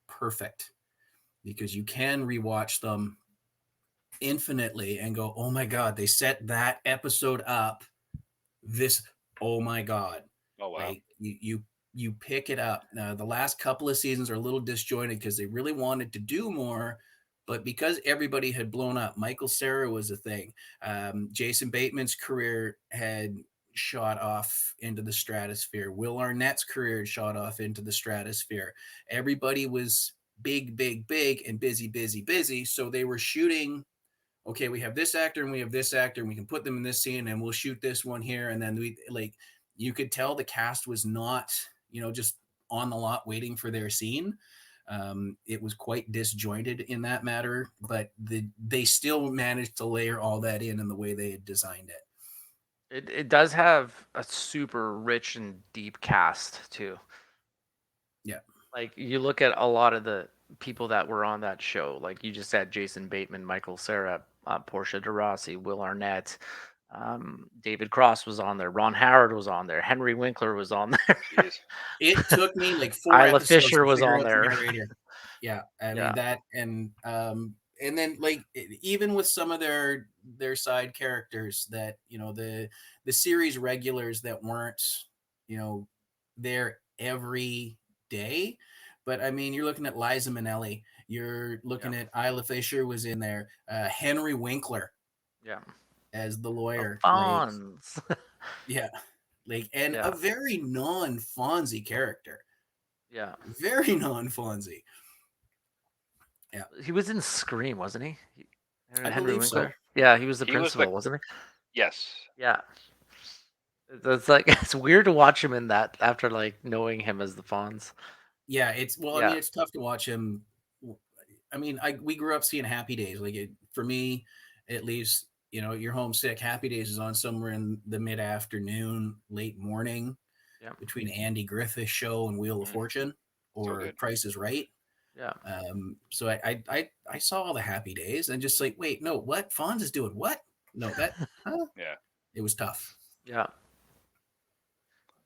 perfect because you can rewatch them infinitely and go, oh my God, they set that episode up. This, oh my God. Oh wow. Like you pick it up. Now, the last couple of seasons are a little disjointed because they really wanted to do more, but because everybody had blown up, Michael Cera was a thing. Jason Bateman's career had shot off into the stratosphere. Will Arnett's career had shot off into the stratosphere. Everybody was big, big, big, and busy, busy, busy. So they were shooting. Okay, we have this actor and we have this actor, and we can put them in this scene, and we'll shoot this one here, and then we like. You could tell the cast was not, just on the lot waiting for their scene. It was quite disjointed in that matter, but they still managed to layer all that in the way they had designed it. It does have a super rich and deep cast too. Yeah. Like you look at a lot of the people that were on that show, like you just said, Jason Bateman, Michael Cera, Portia de Rossi, Will Arnett, David Cross was on there, Ron Howard was on there, Henry Winkler was on there. Jeez. It took me like 4 Isla episodes Fisher to was figure on out the there. narrator. Yeah, I Yeah. mean that, and then like even with some of their side characters that the series regulars that weren't there every day, but I mean you're looking at Liza Minnelli, you're looking at Isla Fisher was in there, Henry Winkler, Yeah, as the lawyer, Fonz. yeah, like and Yeah. a very non-Fonzie character, Yeah, very non-Fonzie. Yeah, he was in Scream, wasn't he? I believe so. Yeah, he was the He was principal, the- wasn't he? Yes. Yeah. It's like it's weird to watch him in that after like knowing him as the Fonz. Yeah, it's I Yeah. mean, it's tough to watch him. I mean, we grew up seeing Happy Days. Like for me, at least, you're homesick. Happy Days is on somewhere in the mid-afternoon, late morning, Yeah. between Andy Griffith's show and Wheel of Fortune, or good. Price is Right. Yeah. So I saw all the Happy Days and just like, wait, no, what? Fonz is doing what? No, that huh? Yeah. It was tough. Yeah.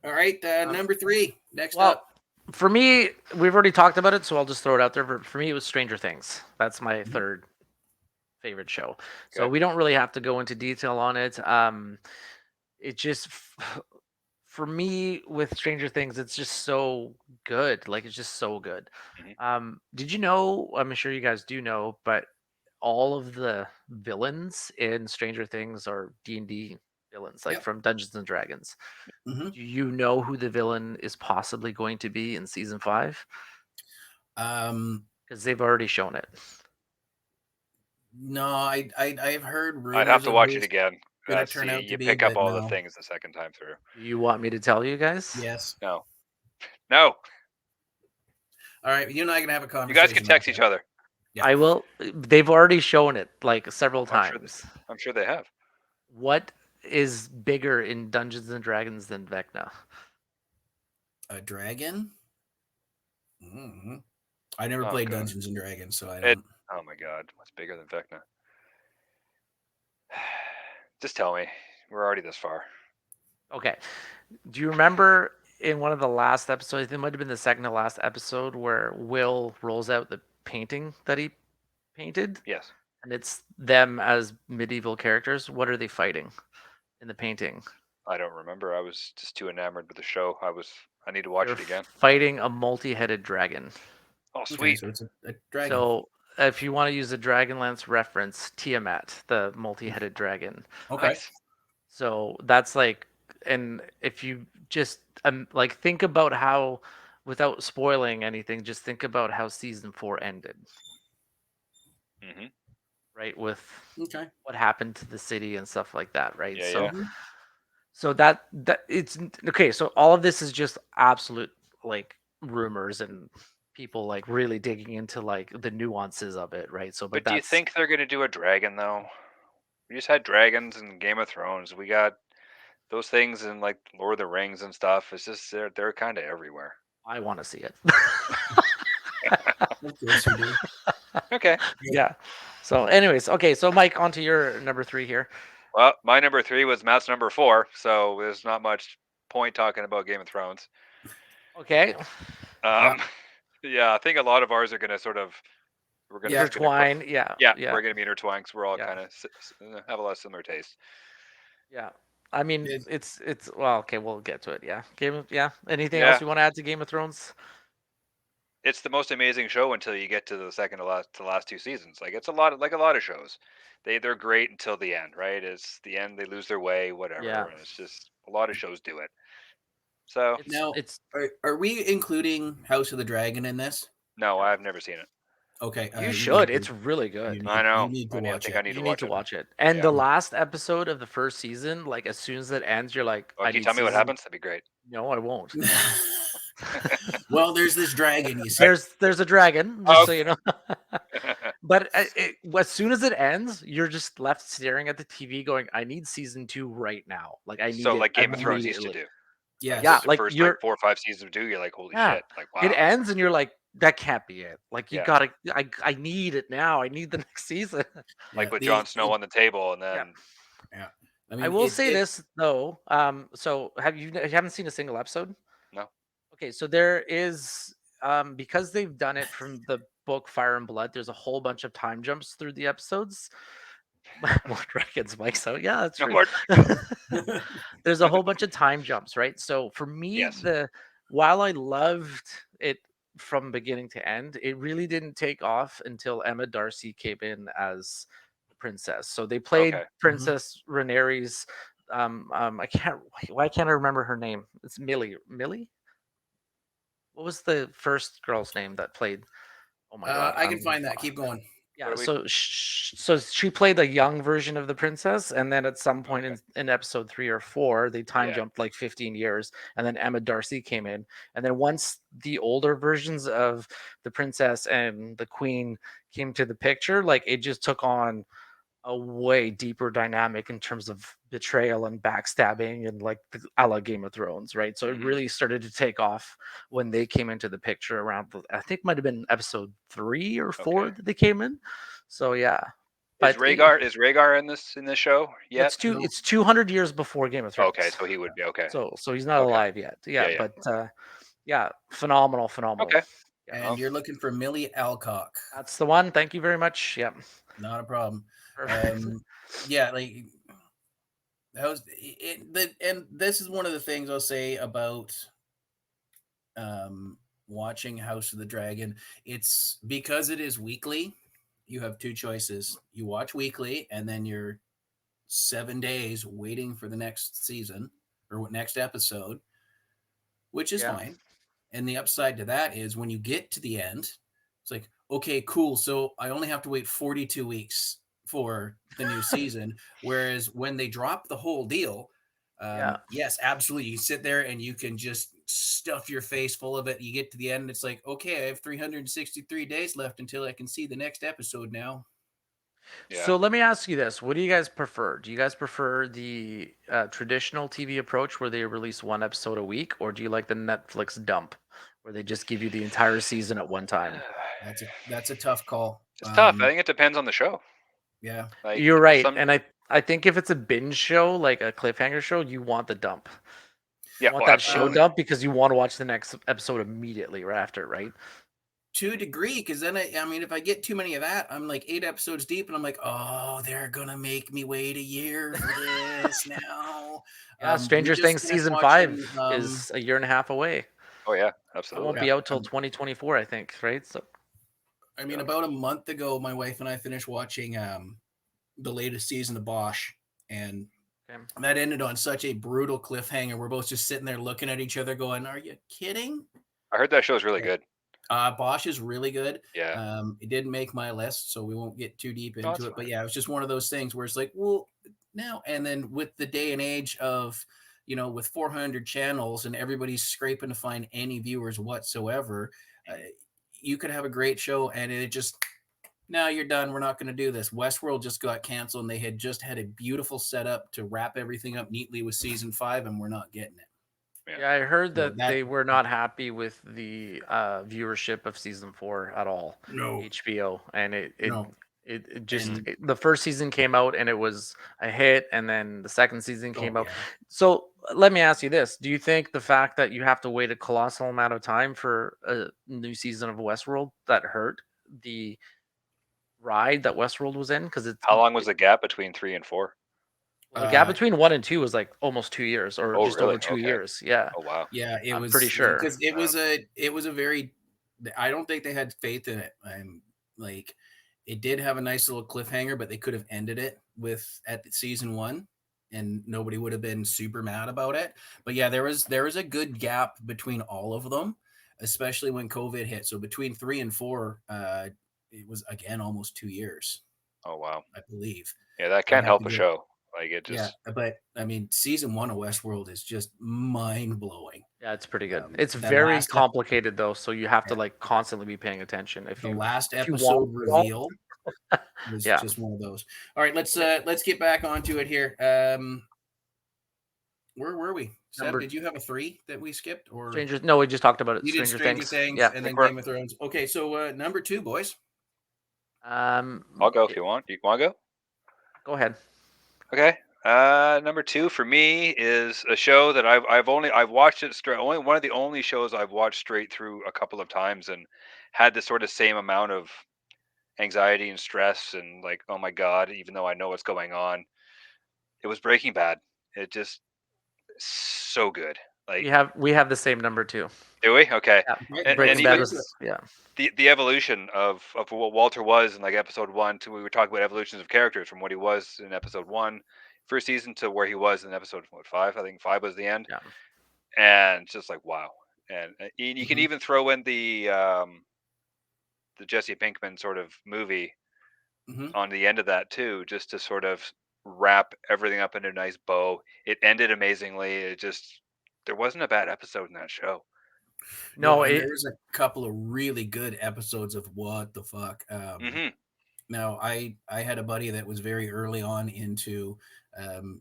All right, number 3. Next Well, up. for me, we've already talked about it, so I'll just throw it out there. For me, it was Stranger Things. That's my third favorite show. So Okay. we don't really have to go into detail on it. It just, for me, with Stranger Things, it's just so good. Like it's just so good. Did you know? I'm sure you guys do know, but all of the villains in Stranger Things are D&D villains, like Yep. from Dungeons and Dragons. Mhm. Do you know who the villain is possibly going to be in season 5? Because they've already shown it. No, I've heard rumors. I'd have to of watch who it it's again. gonna See, turn out to you be, pick up but all no. the things the second time through. Do you want me to tell you guys? Yes. No. All right, you and I can have a You conversation. guys can text each other. Yeah. I will. They've already shown it like several I'm sure times. I'm sure they have. What is bigger in Dungeons and Dragons than Vecna? A dragon? Mm-hmm. I never Oh, played God. Dungeons and Dragons, so I It- don't. Oh my God, what's bigger than Vecna? Just tell me. We're already this far. Okay. Do you remember in one of the last episodes? It might have been the second to last episode where Will rolls out the painting that he painted, Yes. and it's them as medieval characters. What are they fighting in the painting? I don't remember. I was just too enamored with the show. I need to watch They're it again. fighting a multi-headed dragon. Oh, Okay, sweet. so it's a dragon. So if you want to use a Dragonlance reference, Tiamat, the multi-headed dragon. okay. Nice. So that's like, and if you just like think about how, without spoiling anything, just think about how season 4 ended, hmm right? With Okay. what happened to the city and stuff like that, right? Yeah, so, yeah. so that it's okay. So all of this is just absolute like rumors and people like really digging into like the nuances of it, right? So, But do you think they're gonna do a dragon though? We just had dragons in Game of Thrones. We got those things in like Lord of the Rings and stuff. It's just they're kind of everywhere. I want to see it? Of course you do. Okay. Yeah. So, anyways, okay. So, Mike, on to your number 3 here. Well, my number 3 was Matt's number 4, so there's not much point talking about Game of Thrones. Okay. Um, yeah, I think a lot of ours are gonna we're gonna Yeah. just gonna cro- Intertwine. Yeah. yeah, Yeah. we're gonna be intertwined 'cause we're all Yeah. kind of have a lot of similar tastes. Yeah. I mean, It- it's well, okay, we'll get to it. Yeah. Yeah. Anything else Yeah, you want to add to Game of Thrones? it's the most amazing show until you get to the second to last two seasons. Like it's a lot of like a lot of shows. They're great until the end, right? It's the end they lose their way, Yeah. whatever. And it's just a lot of shows do it. So Now, It's are we including House of the Dragon in this? no, no. I've never seen it. Okay, You you should. need to. It's really good. I You need to I watch think I it. need to You need watch to it. watch it. And Yeah. the last episode of the first season, like as soon as it ends, you're like, Oh, I can you need tell me what season. happens? That'd be great. No, I won't. Well, there's this dragon. You see. There's a dragon, just so you know. But as soon as it ends, you're just left staring at the TV, going, "I need season 2 right now. Like I need So it like Game of Thrones used to immediately." do. Yeah. Like Yeah, the like first you're 4 or 5 seasons do, you're like, holy yeah. shit. Like It wow. ends, and you're like, "That can't be it. Like you Yeah. gotta. I need it now. I need the next season." Like Yeah, with Jon Snow on the table and then Yeah. I I mean, will say this though. So you haven't seen a single episode? no. Okay, so there is because they've done it from the book Fire and Blood. There's a whole bunch of time jumps through the episodes. More dragons, Mike. So yeah, that's No true. more. There's a whole bunch of time jumps, right? So for me, Yes. while I loved it from beginning to end, it really didn't take off until Emma Darcy came in as the princess. So they played Okay. Princess Rhaenyra's. I can't. Why can't I remember her name? It's Millie. Millie. What was the first girl's name that played? Oh my god. I can find that. Keep going. Yeah, What are we- so she played a young version of the princess, and then at some point in episode 3 or 4, they time Yeah. jumped like 15 years, and then Emma Darcy came in, and then once the older versions of the princess and the queen came to the picture, like it just took on a way deeper dynamic in terms of betrayal and backstabbing and like the a la Game of Thrones, right? So it Mhm. really started to take off when they came into the picture around I think might have been episode 3 or 4 Okay. that they came in. So yeah. Is But Rhaegar in this show yet? it's 200 years before Game of Thrones. Okay, so he would be okay. So he's not Okay. alive yet. Yeah, Yeah. but yeah, phenomenal. Okay. Yeah. And you're looking for Millie Alcock. That's the one. Thank you very much. Yeah. Not a problem. Perfect. Yeah, like that was it. And this is one of the things I'll say about watching House of the Dragon. It's because it is weekly. You have two choices. You watch weekly, and then you're 7 days waiting for the next season or next episode, which is Yeah. fine. And the upside to that is when you get to the end, it's like, okay, cool. So I only have to wait 42 weeks for the new season. Whereas when they drop the whole deal, Yeah. yes, absolutely. You sit there and you can just stuff your face full of it. You get to the end, it's like, okay, I have 363 days left until I can see the next episode now. Yeah. So let me ask you this: what do you guys prefer? Do you guys prefer the traditional TV approach where they release one episode a week, or do you like the Netflix dump where they just give you the entire season at one time? That's a tough call. It's tough. I think it depends on the show. Yeah. Like You're right, some- and I think if it's a binge show, like a cliffhanger show, you want the dump. yeah, You want well, that show absolutely. dump because you want to watch the next episode immediately right after, right? To a degree, because then I mean, if I get too many of that, I'm like 8 episodes deep, and I'm like, oh, they're gonna make me wait a year for this now. Yeah, We Stranger just Things finished season watching, 5 is a year and a half away. Oh yeah, It absolutely. won't be out till 2024, I think, right? So I mean, about a month ago, my wife and I finished watching the latest season of Bosch, and okay. that ended on such a brutal cliffhanger. We're both just sitting there looking at each other, going, "Are you kidding?" I heard that show is really good. Bosch is really good. Yeah. It didn't make my list, so we won't get too deep No, into that's it. But fine. yeah, it was just one of those things where it's like, well, now and then with the day and age of, with 400 channels and everybody's scraping to find any viewers whatsoever, you could have a great show and it just, no, you're done. We're not going to do this. Westworld just got canceled and they had just had a beautiful setup to wrap everything up neatly with season 5, and we're not getting it. Yeah, I heard So that they were not happy with the viewership of season 4 at all. No. HBO, and it No. It just And- the first season came out and it was a hit, and then the second season came Oh, out. yeah. So let me ask you this: do you think the fact that you have to wait a colossal amount of time for a new season of Westworld that hurt the ride that Westworld was in? Because How long was the gap between 3 and 4? the gap between 1 and 2 was like almost 2 years, or Oh, just over really? 2 years. Yeah, Oh, wow. Yeah, it I'm was pretty sure. because it was a very. I don't think they had faith in it. I'm like, it did have a nice little cliffhanger, but they could have ended it with at season 1, and nobody would have been super mad about it. But yeah, there was a good gap between all of them, especially when COVID hit. So between 3 and 4, it was again almost 2 years, Oh, wow. I believe. Yeah, that I'd can't have help to a get- show. Like, it Yeah, just. but I mean, season 1 of Westworld is just mind blowing. Yeah, it's pretty good. Um, It's that very last ep- complicated though, so you have to Yeah. like constantly be paying attention. The last if you want episode it all, reveal was Yeah. just one of those. All right, let's get back onto it here. Where were we? Seb, Number- did you have a 3 that we skipped, or Stranger. No, we just talked about it. you did Stranger Things, Yeah. and then we're- Game of Thrones? Okay, so number 2, boys. I'll go if you want. You want to go? Go ahead. Okay. Number 2 for me is a show that I've watched it straight. Only one of the only shows I've watched straight through a couple of times and had the sort of same amount of anxiety and stress and like, oh my god, even though I know what's going on. It was Breaking Bad. It just so good. Like, We have the same number too. do we? Okay. Yeah. And Breaking even Bad was the evolution of what Walter was in like episode 1 to, we were talking about evolutions of characters from what he was in episode 1 first season to where he was in episode 5. I think 5 was the end. Yeah. And just like, wow. And you can Mhm. even throw in the Jesse Pinkman sort of movie Mhm. on the end of that too, just to sort of wrap everything up in a nice bow. It ended amazingly. There wasn't a bad episode in that show. No, and it there was a couple of really good episodes of what the fuck. Hmm. Now, I had a buddy that was very early on into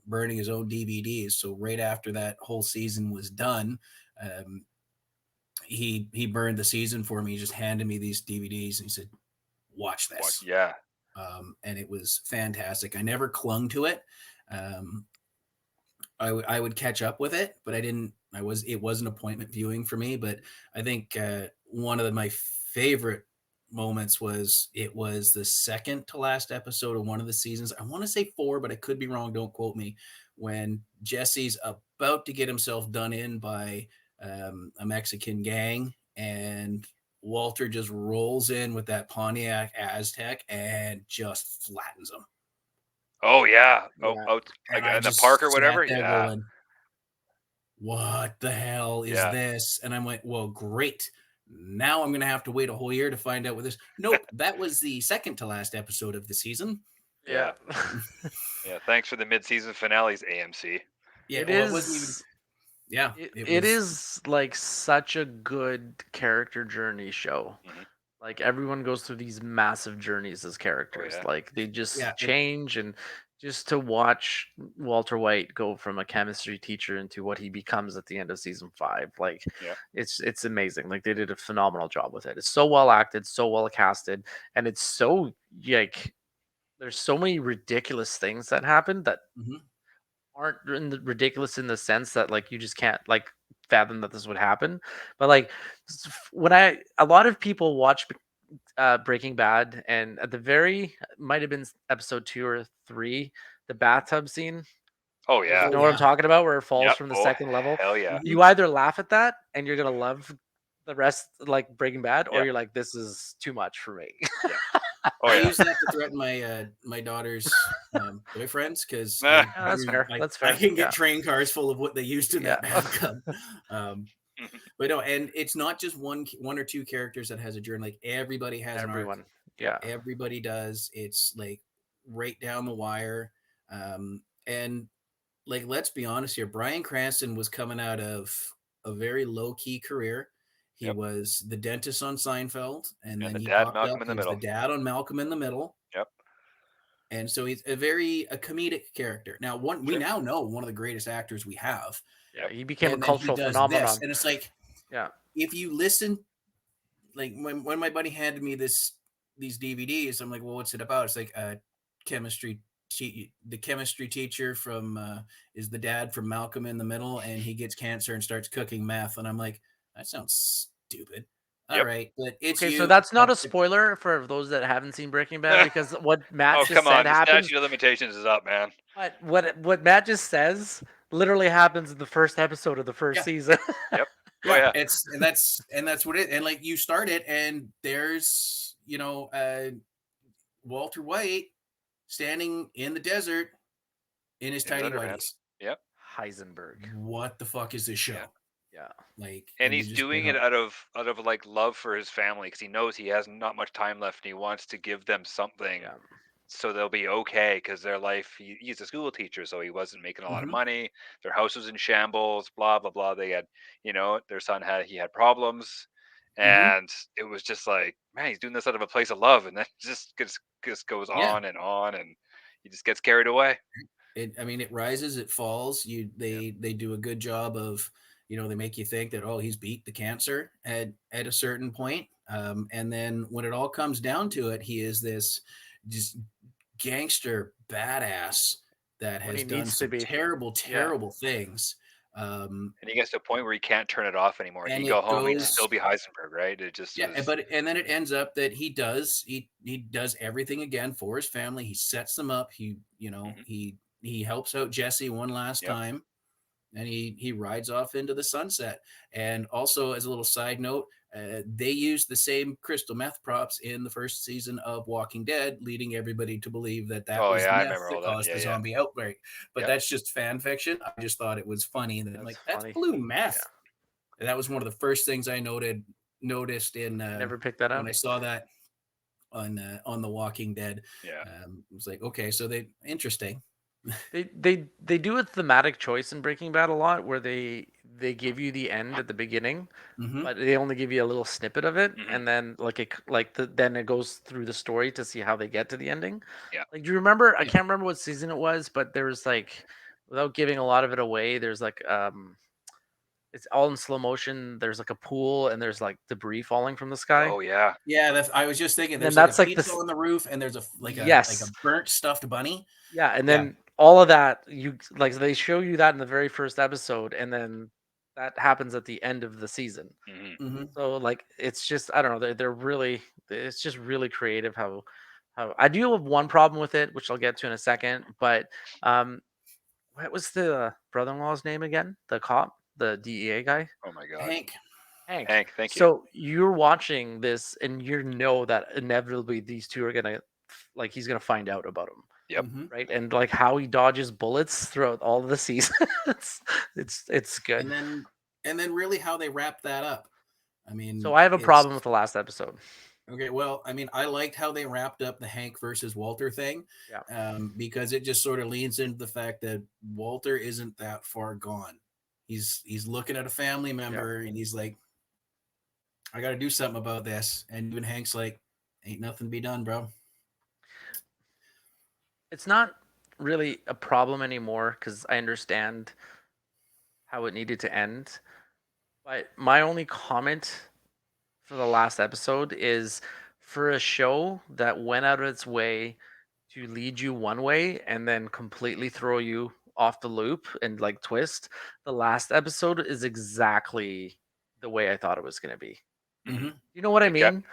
burning his own DVDs. So right after that whole season was done, he burned the season for me. He just handed me these DVDs and he said, "Watch this." Yeah. And it was fantastic. I never clung to it. I would catch up with it, but it was an appointment viewing for me. But I think one of my favorite moments was the second to last episode of one of the seasons. I want to say 4, but I could be wrong. Don't quote me. When Jesse's about to get himself done in by a Mexican gang, and Walter just rolls in with that Pontiac Aztec and just flattens him. Oh yeah. Yeah. Like I in the just park or sat whatever. there Yeah. going, what the hell is Yeah. this? And I'm like, well, great. Now I'm going to have to wait a whole year to find out what this. Nope, that was the second to last episode of the season. yeah. Yeah. Thanks for the mid-season finales, AMC. Yeah, It well, is. it wasn't even. Yeah, It is like such a good character journey show. Mhm. Like everyone goes through these massive journeys as characters. yeah. Like they just Yeah, change, and just to watch Walter White go from a chemistry teacher into what he becomes at the end of season 5, like Yeah. it's amazing. Like they did a phenomenal job with it. It's so well acted, so well casted, and it's so like there's so many ridiculous things that happen that Mhm. aren't ridiculous in the sense that like you just can't like fathom that this would happen. But like when a lot of people watch Breaking Bad, and at the very might have been episode 2 or 3, the bathtub scene. Oh You yeah. know what I'm talking about, where it falls Yep. from the Oh, second level. Hell yeah. Mhm. You either laugh at that and you're gonna love the rest, like Breaking Bad, or Yeah. you're like, this is too much for me. Oh I yeah. use that to threaten my daughter's boyfriends because Yeah, that's fair. That's fair. I can get Yeah. train cars full of what they used in that Yeah. bathtub. But no, and it's not just one or two characters that has a journey. Like everybody has an arc. Everyone. Yeah. Everybody does. It's like right down the wire. And like, let's be honest here. Bryan Cranston was coming out of a very low key career. He Yep. was the dentist on Seinfeld, and then the he dad, popped Malcolm up. in the He was Middle. the dad on Malcolm in the Middle. Yep. And so he's a comedic character. Now, we Sure. now know one of the greatest actors we have. Yeah. He became And a then he cultural does phenomenon. this, and it's like, Yeah. if you listen, like when my buddy handed me this these DVDs. I'm like, well, what's it about? It's like chemistry. The chemistry teacher from is the dad from Malcolm in the Middle, and he gets cancer and starts cooking meth. And I'm like, that sounds stupid. All Yep. right, but it's Okay, so you. that's not a spoiler for those that haven't seen Breaking Bad, because what Matt Oh, just come on. said The happens. statute of limitations is up, man. But what Matt just says literally happens in the first episode of the first Yeah. season. Yep. Yeah, Oh, yeah. that's what it. And like you start it, and there's Walter White standing in the desert in his In his tidy underpants. whities. Yep. Heisenberg. What the fuck is this show? Yeah. Yeah. Like, And you he's just doing go, it out of like love for his family, because he knows he has not much time left, and he wants to give them something Yeah. so they'll be okay, because their life, he's a school teacher, so he wasn't making a lot of Mhm. money. Their house was in shambles, blah blah blah. They had, their son had problems, Mhm. and it was just like, man, he's doing this out of a place of love, and then just goes Yeah. on, and he just gets carried away. It rises, it falls. They do a good job of, they make you think that, oh, he's beat the cancer at a certain point. And then when it all comes down to it, he is this just gangster badass that When he has done needs to some be. terrible, Yeah. terrible things. And he gets to a point where he can't turn it off anymore. And He'd it go home, he'd goes, still be Heisenberg, right? It just yeah, was. and then it ends up that he does everything again for his family. He sets them up. Mhm. He helps out Jesse one last Yep. time, and he rides off into the sunset. And also, as a little side note, they used the same crystal meth props in the first season of Walking Dead, leading everybody to believe that Oh was yeah, I meth remember that all that. caused Yeah, the yeah. zombie outbreak. But Yep. that's just fan fiction. I just thought it was funny that, That's like, that's funny. blue meth. And that was one of the first things I noticed in I never picked that up. when I saw that on The Walking Dead. Yeah. It was like, okay, so interesting. They do a thematic choice in Breaking Bad a lot, where they give you the end at the beginning, Mhm. but they only give you a little snippet of it, Mhm. and then then it goes through the story to see how they get to the ending. Yeah. Like, do you remember? I Yeah. can't remember what season it was, but there was like, without giving a lot of it away, there's like it's all in slow motion. There's like a pool, and there's like debris falling from the sky. Oh yeah. Yeah, I was just thinking. And There's then like that's a like pizza this. on the roof, and there's a Yes. burnt stuffed bunny. Yeah, and Yeah. then all of that, they show you that in the very first episode, and then that happens at the end of the season. Mhm. Mm-hmm. So like, it's just, I don't know, they're really, it's just really creative how I do have one problem with it, which I'll get to in a second. But what was the brother-in-law's name again? The cop, the DEA guy, Oh my god. Hank. Hank. Hank, thank you. So you're watching this, and you know that inevitably these two are gonna, like, he's gonna find out about him. Yep. Mhm. Right, and like how he dodges bullets throughout all of the seasons, it's good. And then really how they wrap that up. I mean, So I have a problem with the last episode. Okay, well, I mean, I liked how they wrapped up the Hank versus Walter thing, because it just sort of leans into the fact that Walter isn't that far gone. He's looking at a family member, and he's like, I got to do something about this. And even Hank's like, ain't nothing to be done, bro. It's not really a problem anymore, because I understand how it needed to end. But my only comment for the last episode is, for a show that went out of its way to lead you one way and then completely throw you off the loop and like twist, the last episode is exactly the way I thought it was going to be. Mm-hmm. You know what I Yep. mean?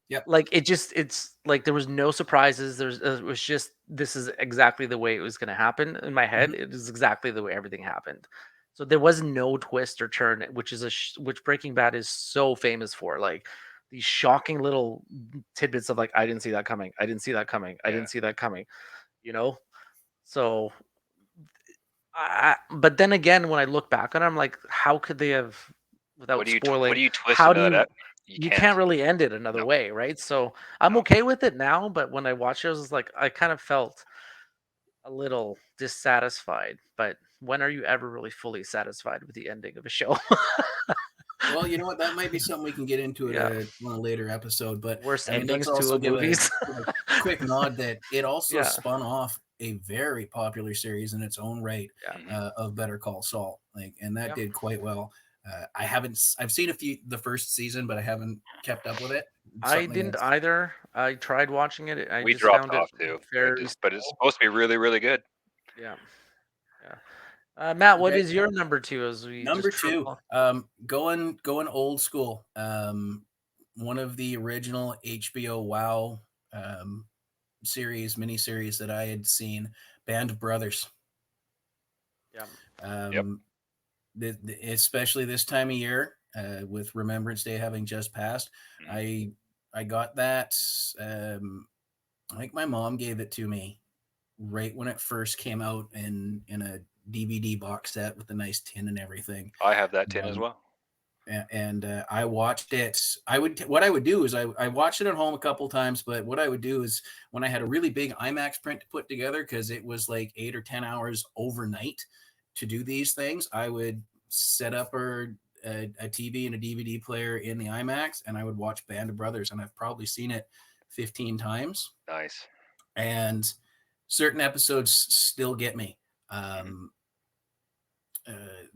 Yep. Like, it's like there was no surprises. It was just, this is exactly the way it was going to happen in my head. It is exactly the way everything happened. So there was no twist or turn, which is which Breaking Bad is so famous for. Like, these shocking little tidbits of like, I didn't see that coming. I didn't see that coming. I didn't see that coming. You know? So but then again, when I look back on it, I'm like, how could they have, without What do you spoiling, twist how into do that? you can't really end it another No. way, right? So I'm okay with it now, but when I watched it, I was like, I kind of felt a little dissatisfied. But when are you ever really fully satisfied with the ending of a show? Well, you know what? That might be something we can get into on a later episode. But Worst I mean, endings let's to also a give movies. a quick nod that it also Yeah. spun off a very popular series in its own right, Yeah. of Better Call Saul. And that did quite well. I've seen the first season, but I haven't kept up with it. It's I something didn't that's- either. I tried watching it. I We just dropped found it off too. very But it's slow. supposed to be really, really good. Yeah. Yeah. Matt, what Okay. is your number 2 as we Number just 2, triple- going old school. One of the original HBO WoW miniseries that I had seen, Band of Brothers. Yeah. Especially this time of year, with Remembrance Day having just passed, Mhm. I got that. I think my mom gave it to me right when it first came out in a DVD box set with a nice tin and everything. I have that tin as Um, well. and I watched it. What I would do is I watched it at home a couple times, but what I would do is when I had a really big IMAX print to put together, because it was like 8 or 10 hours overnight to do these things, I would set up a TV and a DVD player in the IMAX, and I would watch Band of Brothers, and I've probably seen it 15 times. Nice. And certain episodes still get me.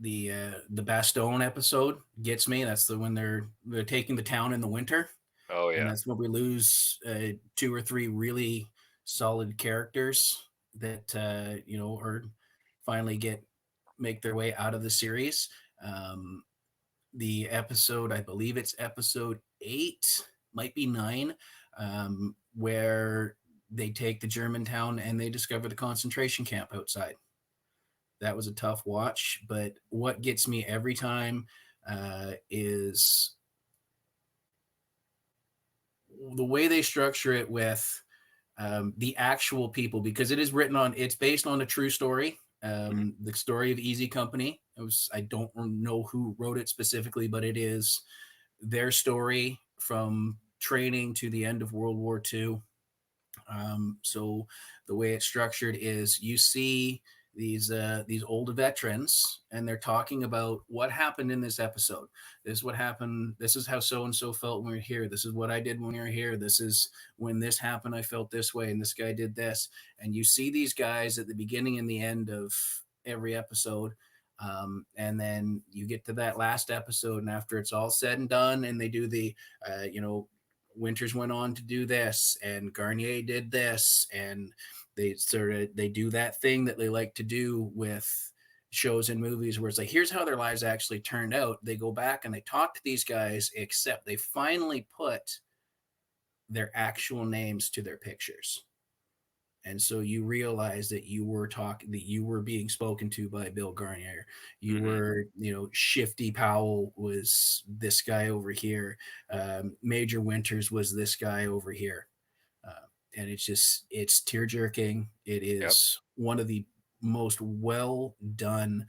The Bastogne episode gets me. That's the when they're taking the town in the winter. Oh And yeah. that's when we lose 2 or 3 really solid characters that or finally make their way out of the series. The episode, I believe it's episode 8, might be 9, where they take the Germantown and they discover the concentration camp outside. That was a tough watch, but what gets me every time is the way they structure it with the actual people, because it's based on a true story. The story of Easy Company. I don't know who wrote it specifically, but it is their story from training to the end of World War II. So the way it's structured is you see these older veterans, and they're talking about what happened in this episode. This is what happened. This is how so and so felt when we were here. This is what I did when we were here. This is when this happened. I felt this way, and this guy did this. And you see these guys at the beginning and the end of every episode. And then you get to that last episode, and after it's all said and done, and they do the, Winters went on to do this, and Garnier did this, and they do that thing that they like to do with shows and movies where it's like, here's how their lives actually turned out. They go back and they talk to these guys, except they finally put their actual names to their pictures. And so you realize that you were being spoken to by Bill Garnier. You were, Shifty Powell was this guy over here. Major Winters was this guy over here. And it's tear jerking. It is one of the most well done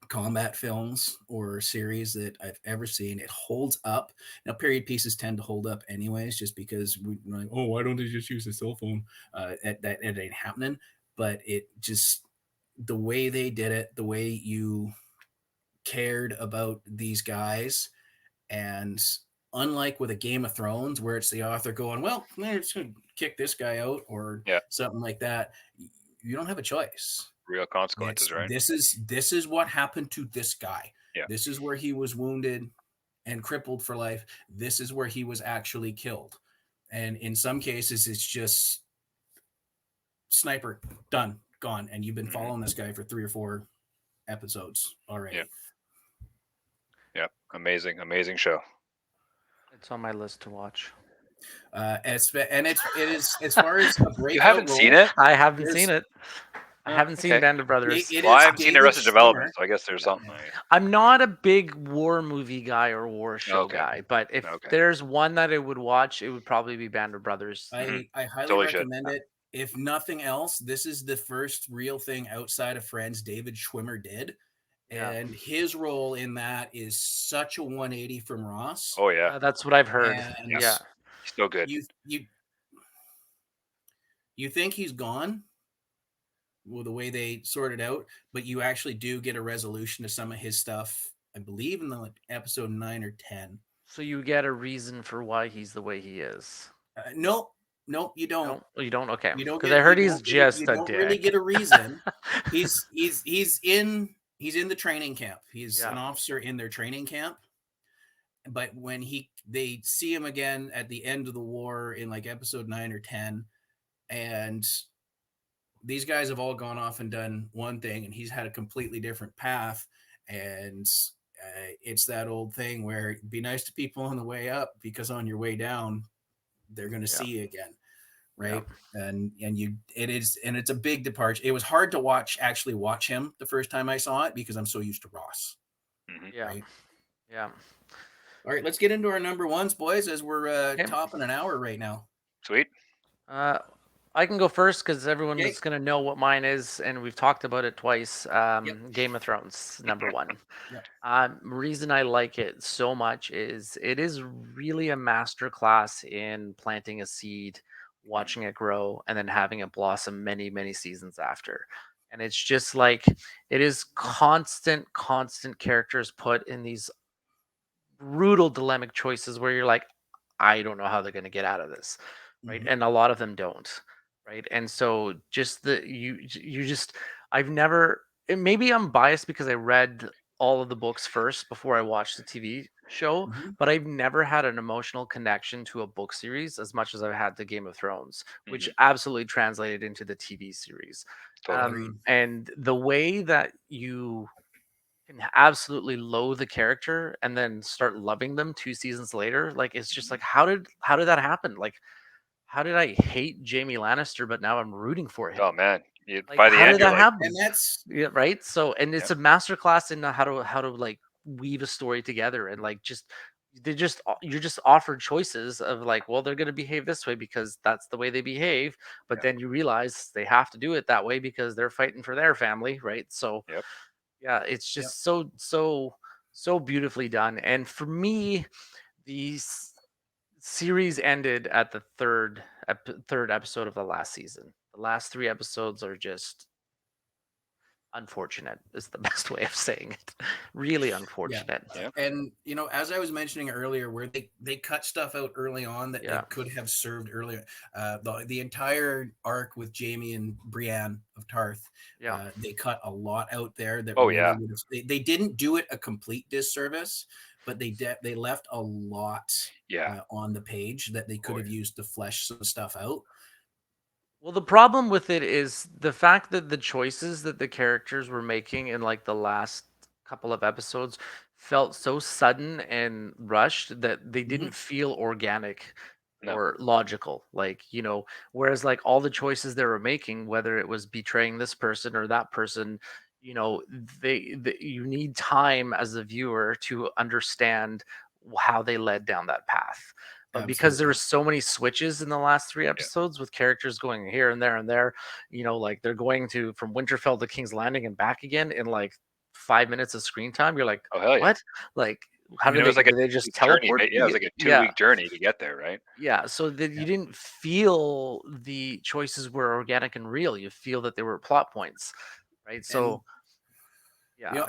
combat films or series that I've ever seen. It holds up. Now, period pieces tend to hold up anyways, just because we're like, oh, why don't they just use a cell phone? That it ain't happening. But it just, the way they did it, the way you cared about these guys, and unlike with a Game of Thrones where it's the author going, well, they're just going to kick this guy out or something like that, you don't have a choice. Real consequences, right? This is what happened to this guy. Yeah. This is where he was wounded and crippled for life. This is where he was actually killed. And in some cases, it's just sniper, done, gone. And you've been following this guy for 3 or 4 episodes already. Yep. Amazing show. It's on my list to watch. It is, as far as a breakout You haven't seen it? I haven't seen it. I haven't seen Band of Brothers. I haven't seen Arrested Development, so I guess there's something. I'm not a big war movie guy or war show guy, but if there's one that I would watch, it would probably be Band of Brothers. I highly recommend it. If nothing else, this is the first real thing outside of Friends David Schwimmer did. And his role in that is such a 180 from Ross. Oh yeah, that's what I've heard. And he's still good. You think he's gone? Well, the way they sort it out, but you actually do get a resolution to some of his stuff, I believe, in the episode 9 or 10. So you get a reason for why he's the way he is. Nope, you don't. You don't. Okay. You don't, because I heard he's just a dick. Really get a reason. He's in he's in the training camp. He's Yeah. an officer in their training camp. But when they see him again at the end of the war in like episode 9 or 10, and these guys have all gone off and done one thing, and he's had a completely different path. And it's that old thing where be nice to people on the way up, because on your way down, they're going to see you again. Right. And it's a big departure. It was hard to actually watch him the first time I saw it, because I'm so used to Ross. Yeah. Right? Yeah. All right, let's get into our number ones, boys, as we're topping an hour right now. Sweet. I can go first because everyone is going to know what mine is, and we've talked about it twice. Game of Thrones, number one. Reason I like it so much is it is really a masterclass in planting a seed, watching it grow, and then having it blossom many, many seasons after. And it's just like it is constant characters put in these brutal dilemmic choices where you're like, I don't know how they're going to get out of this, right? And a lot of them don't, right? And so just I've never, and maybe I'm biased because I read all of the books first before I watched the TV show, but I've never had an emotional connection to a book series as much as I've had to Game of Thrones, which absolutely translated into the TV series. Totally. And the way that you can absolutely loathe the character and then start loving them 2 seasons later, like, it's just like, how did that happen? Like, how did I hate Jamie Lannister, but now I'm rooting for him? Oh man, Like, by the how end did you're that like, happen? And that's right. So, and it's a masterclass in how to like weave a story together, and like you're just offered choices of like, well, they're gonna behave this way because that's the way they behave, but then you realize they have to do it that way because they're fighting for their family, right? So, yeah, it's just so beautifully done. And for me, the series ended at the third episode of the last season. The last 3 episodes are just unfortunate, is the best way of saying it. Really unfortunate. And as I was mentioning earlier, where they cut stuff out early on that they could have served earlier. The entire arc with Jamie and Brienne of Tarth, they cut a lot out there that they didn't do it a complete disservice, but they left a lot on the page that they could have used to flesh some stuff out. Well, the problem with it is the fact that the choices that the characters were making in like the last couple of episodes felt so sudden and rushed that they didn't feel organic or logical. Like, whereas like all the choices they were making, whether it was betraying this person or that person, you need time as a viewer to understand how they led down that path. But because there were so many switches in the last 3 episodes with characters going here and there and there, like they're going from Winterfell to King's Landing and back again in like 5 minutes of screen time. You're like, oh hell yeah. What? Like, how did they just teleport? Journey, it was like a 2-week journey to get there, right? Yeah, so that you didn't feel the choices were organic and real. You feel that they were plot points, right? So,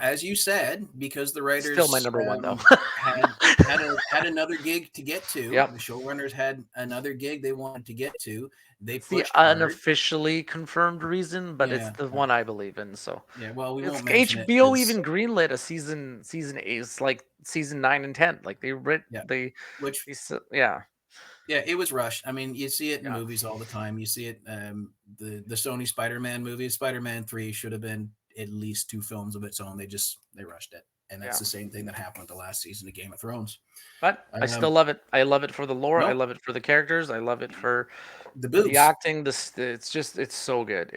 as you said, because the writers still my number one though had another gig to get to. The showrunners had another gig they wanted to get to. They pushed the unofficially confirmed reason, but it's the one I believe in. So well, we won't mention HBO even greenlit a season 8. It's like season 9 and 10. Like it was rushed. I mean, you see it in movies all the time. You see it the Sony Spider-Man movie. Spider-Man 3 should have been at least 2 films of its own. They rushed it. And that's the same thing that happened with the last season of Game of Thrones. But I still love it. I love it for the lore. I love it for the characters. I love it for the boobs. The acting. It's so good.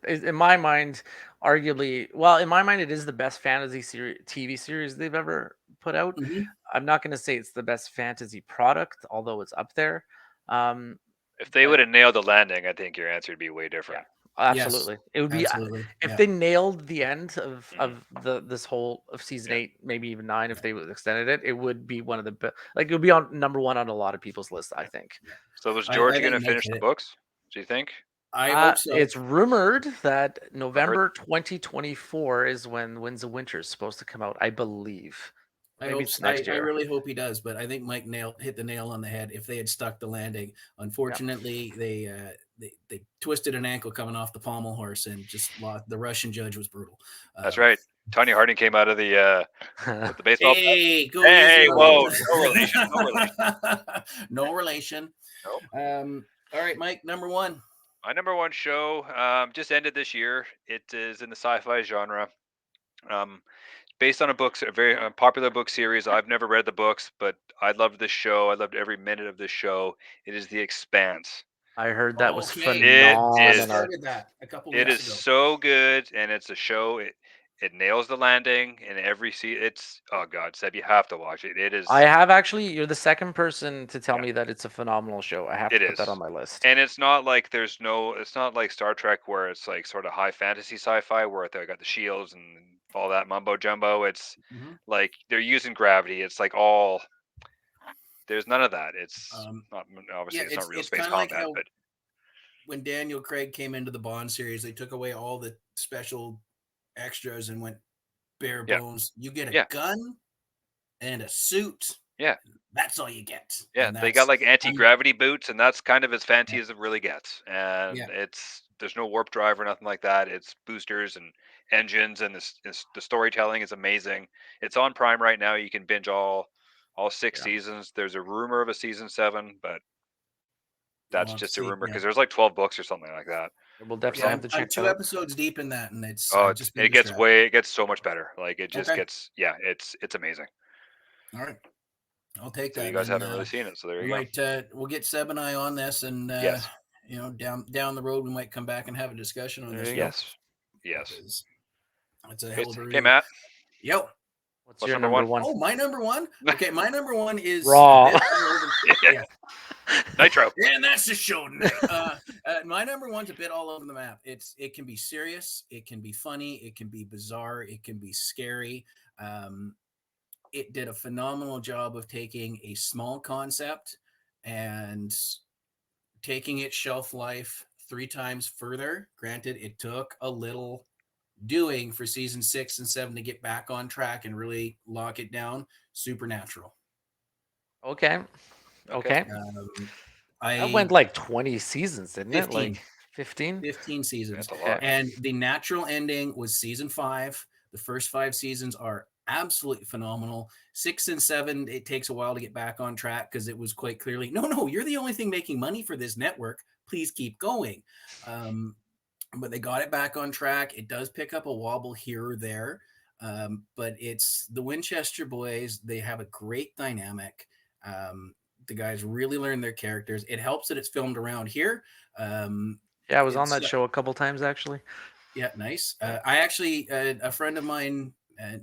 In my mind, arguably, in my mind, it is the best fantasy TV series they've ever put out. I'm not going to say it's the best fantasy product, although it's up there. If they would have nailed the landing, I think your answer would be way different. Absolutely. It would be if they nailed the end of this whole of season 8, maybe even 9, if they extended it, it would be one of the it would be on number 1 on a lot of people's list, I think. So was George going to finish the books? Do you think? I hope so. It's rumored that November 2024 is when Winds of Winter is supposed to come out, I believe. Maybe it's next year. I really hope he does, but I think Mike hit the nail on the head. If they had stuck the landing, unfortunately, they twisted an ankle coming off the pommel horse and just lost. The Russian judge was brutal. That's right. Tanya Harding came out of the with the baseball. Hey, go Hey, easy on whoa, it. no relation, no relation. No relation. Nope. All right, Mike, number one. My number one show just ended this year. It is in the sci-fi genre. Um, based on a very popular book series. I've never read the books, but I loved this show. I loved every minute of this show. It is The Expanse. I heard that was Okay, It just is. phenomenal. started that a couple It weeks is ago. so good, and it's a show. It nails the landing in every scene. It's oh god, Seb, you have to watch it. It is. I have actually. You're the second person to tell Yeah. me that it's a phenomenal show. I have It to put that is. on my list. And it's not like it's not like Star Trek where it's like sort of high fantasy sci-fi where they got the shields and all that mumbo jumbo. It's Mhm. like they're using gravity. It's like all there's none of that. It's not obviously Yeah, it's not real it's space kind of like combat, how but when Daniel Craig came into the Bond series, they took away all the special extras and went bare yeah, bones. You get a yeah, gun and a suit. yeah, That's all you get. yeah. And They got that's like I'm anti-gravity boots, and that's kind of as yeah, fancy as it really gets. yeah. And there's no warp drive or nothing like that. It's boosters and engines, and the storytelling is amazing. It's on Prime right now. You can binge all six Yeah, seasons. There's a rumor of a season 7, but that's I'll have to just a see. rumor Yeah. because there's like 12 books or something like that, we'll or Yeah, definitely have something. to I'm check that two out. episodes deep in that, and Oh, I've just been distracted. it gets so much better. Like it just Okay. gets yeah, it's amazing. All right. I'll take So you that. guys And haven't really seen it, so there we you go. might we'll get Seb and I on this, and Yes, down the road we might come back and have a discussion on There this. you go. yes, yes. 'Cause it's a hell of a Okay, read. Matt, Yo. What's what's your number number one? one? Oh, my number one. Okay, my number one is Raw. a bit all over. Yeah, Nitro. and that's the show tonight. My number one's a bit all over the map. It can be serious, it can be funny, it can be bizarre, it can be scary. It did a phenomenal job of taking a small concept and taking its shelf life 3 times further. Granted, it took a little doing for season 6 and 7 to get back on track and really lock it down. Supernatural. Okay. Okay. That went I like 20 seasons, didn't it? 15. Like 15? 15 seasons. That's a lot. And the natural ending was season 5. The first 5 seasons are absolutely phenomenal. 6 and 7, it takes a while to get back on track because it was quite clearly, no, you're the only thing making money for this network. Please keep going. But they got it back on track. It does pick up a wobble here or there. But it's the Winchester boys. They have a great dynamic. The guys really learn their characters. It helps that it's filmed around here. Yeah, I was on that show a couple times actually. Yeah, nice. I actually, a friend of mine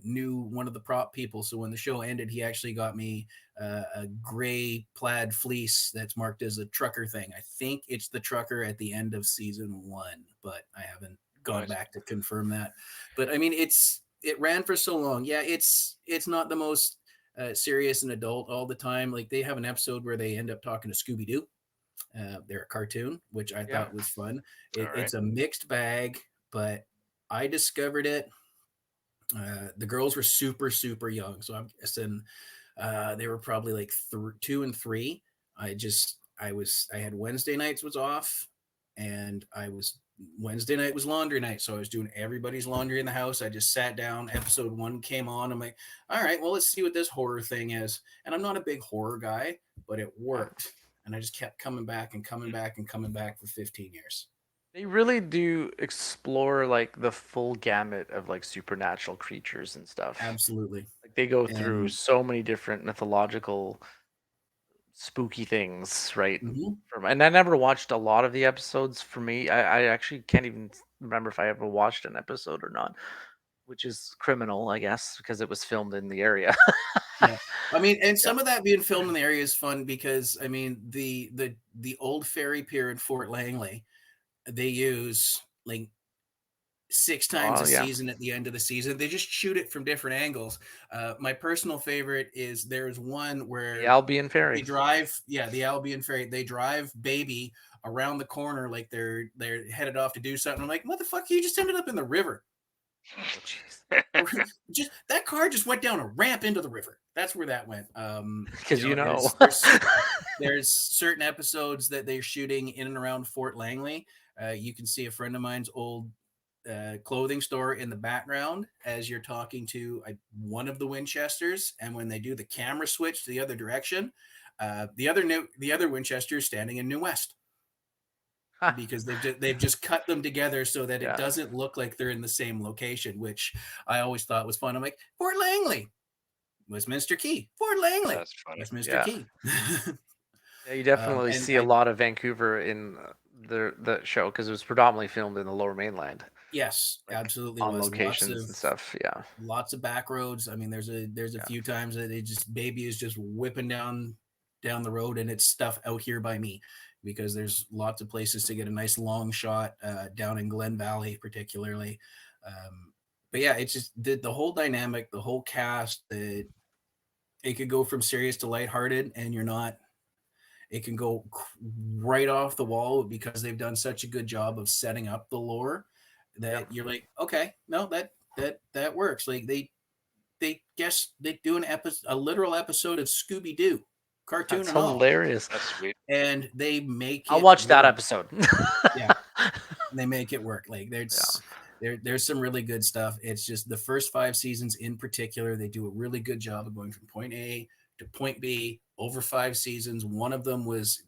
knew one of the prop people. So when the show ended, he actually got me a gray plaid fleece that's marked as a trucker thing. I think it's the trucker at the end of season 1, but I haven't gone back to confirm that. But I mean, it ran for so long. Yeah, it's not the most serious and adult all the time. Like they have an episode where they end up talking to Scooby-Doo. They're a cartoon, which I thought was fun. It's a mixed bag, but I discovered it. The girls were super, super young. So I'm guessing they were probably like 2 and 3. I had Wednesday nights was off, and Wednesday night was laundry night. So I was doing everybody's laundry in the house. I just sat down. Episode 1 came on. I'm like, all right, well, let's see what this horror thing is. And I'm not a big horror guy, but it worked. And I just kept coming back and coming back and coming back for 15 years. They really do explore like the full gamut of like supernatural creatures and stuff. Absolutely. Like they go through so many different mythological spooky things, right? Mm-hmm. And I never watched a lot of the episodes. For me, I actually can't even remember if I ever watched an episode or not, which is criminal, I guess, because it was filmed in the area. Yeah, I mean, and some of that being filmed in the area is fun because I mean the old ferry pier in Fort Langley, they use like 6 times a season at the end of the season. They just shoot it from different angles. My personal favorite is there's one where the Albion Ferry. they drive, the Albion Ferry. They drive baby around the corner like they're headed off to do something. I'm like, motherfucker, you just ended up in the river. Oh, jeez. Just that car just went down a ramp into the river. That's where that went. Because there's certain episodes that they're shooting in and around Fort Langley. You can see a friend of mine's old clothing store in the background as you're talking to one of the Winchesters, and when they do the camera switch to the other direction, the other Winchester is standing in New West, because they've just cut them together so that it doesn't look like they're in the same location, which I always thought was fun. I'm like, Fort Langley, Westminster Key, Fort Langley, That's funny. Westminster Key. Yeah, you definitely and see a lot of Vancouver in the show because it was predominantly filmed in the Lower Mainland. Yes, absolutely. On locations and stuff. Yeah, lots of back roads. I mean, there's a few times that baby is just whipping down the road, and it's stuff out here by me, because there's lots of places to get a nice long shot down in Glen Valley, particularly. But yeah, it's just the whole dynamic, the whole cast. It could go from serious to lighthearted, and you're not. It can go right off the wall because they've done such a good job of setting up the lore that you're like, okay, no, that works. Like they guess they do a literal episode of Scooby-Doo cartoon. That's and all. hilarious. That's sweet. And they make I'll watch that episode. Yeah, they make it work. Like there's some really good stuff. It's just the first 5 seasons in particular, they do a really good job of going from point A to point B over 5 seasons. One of them was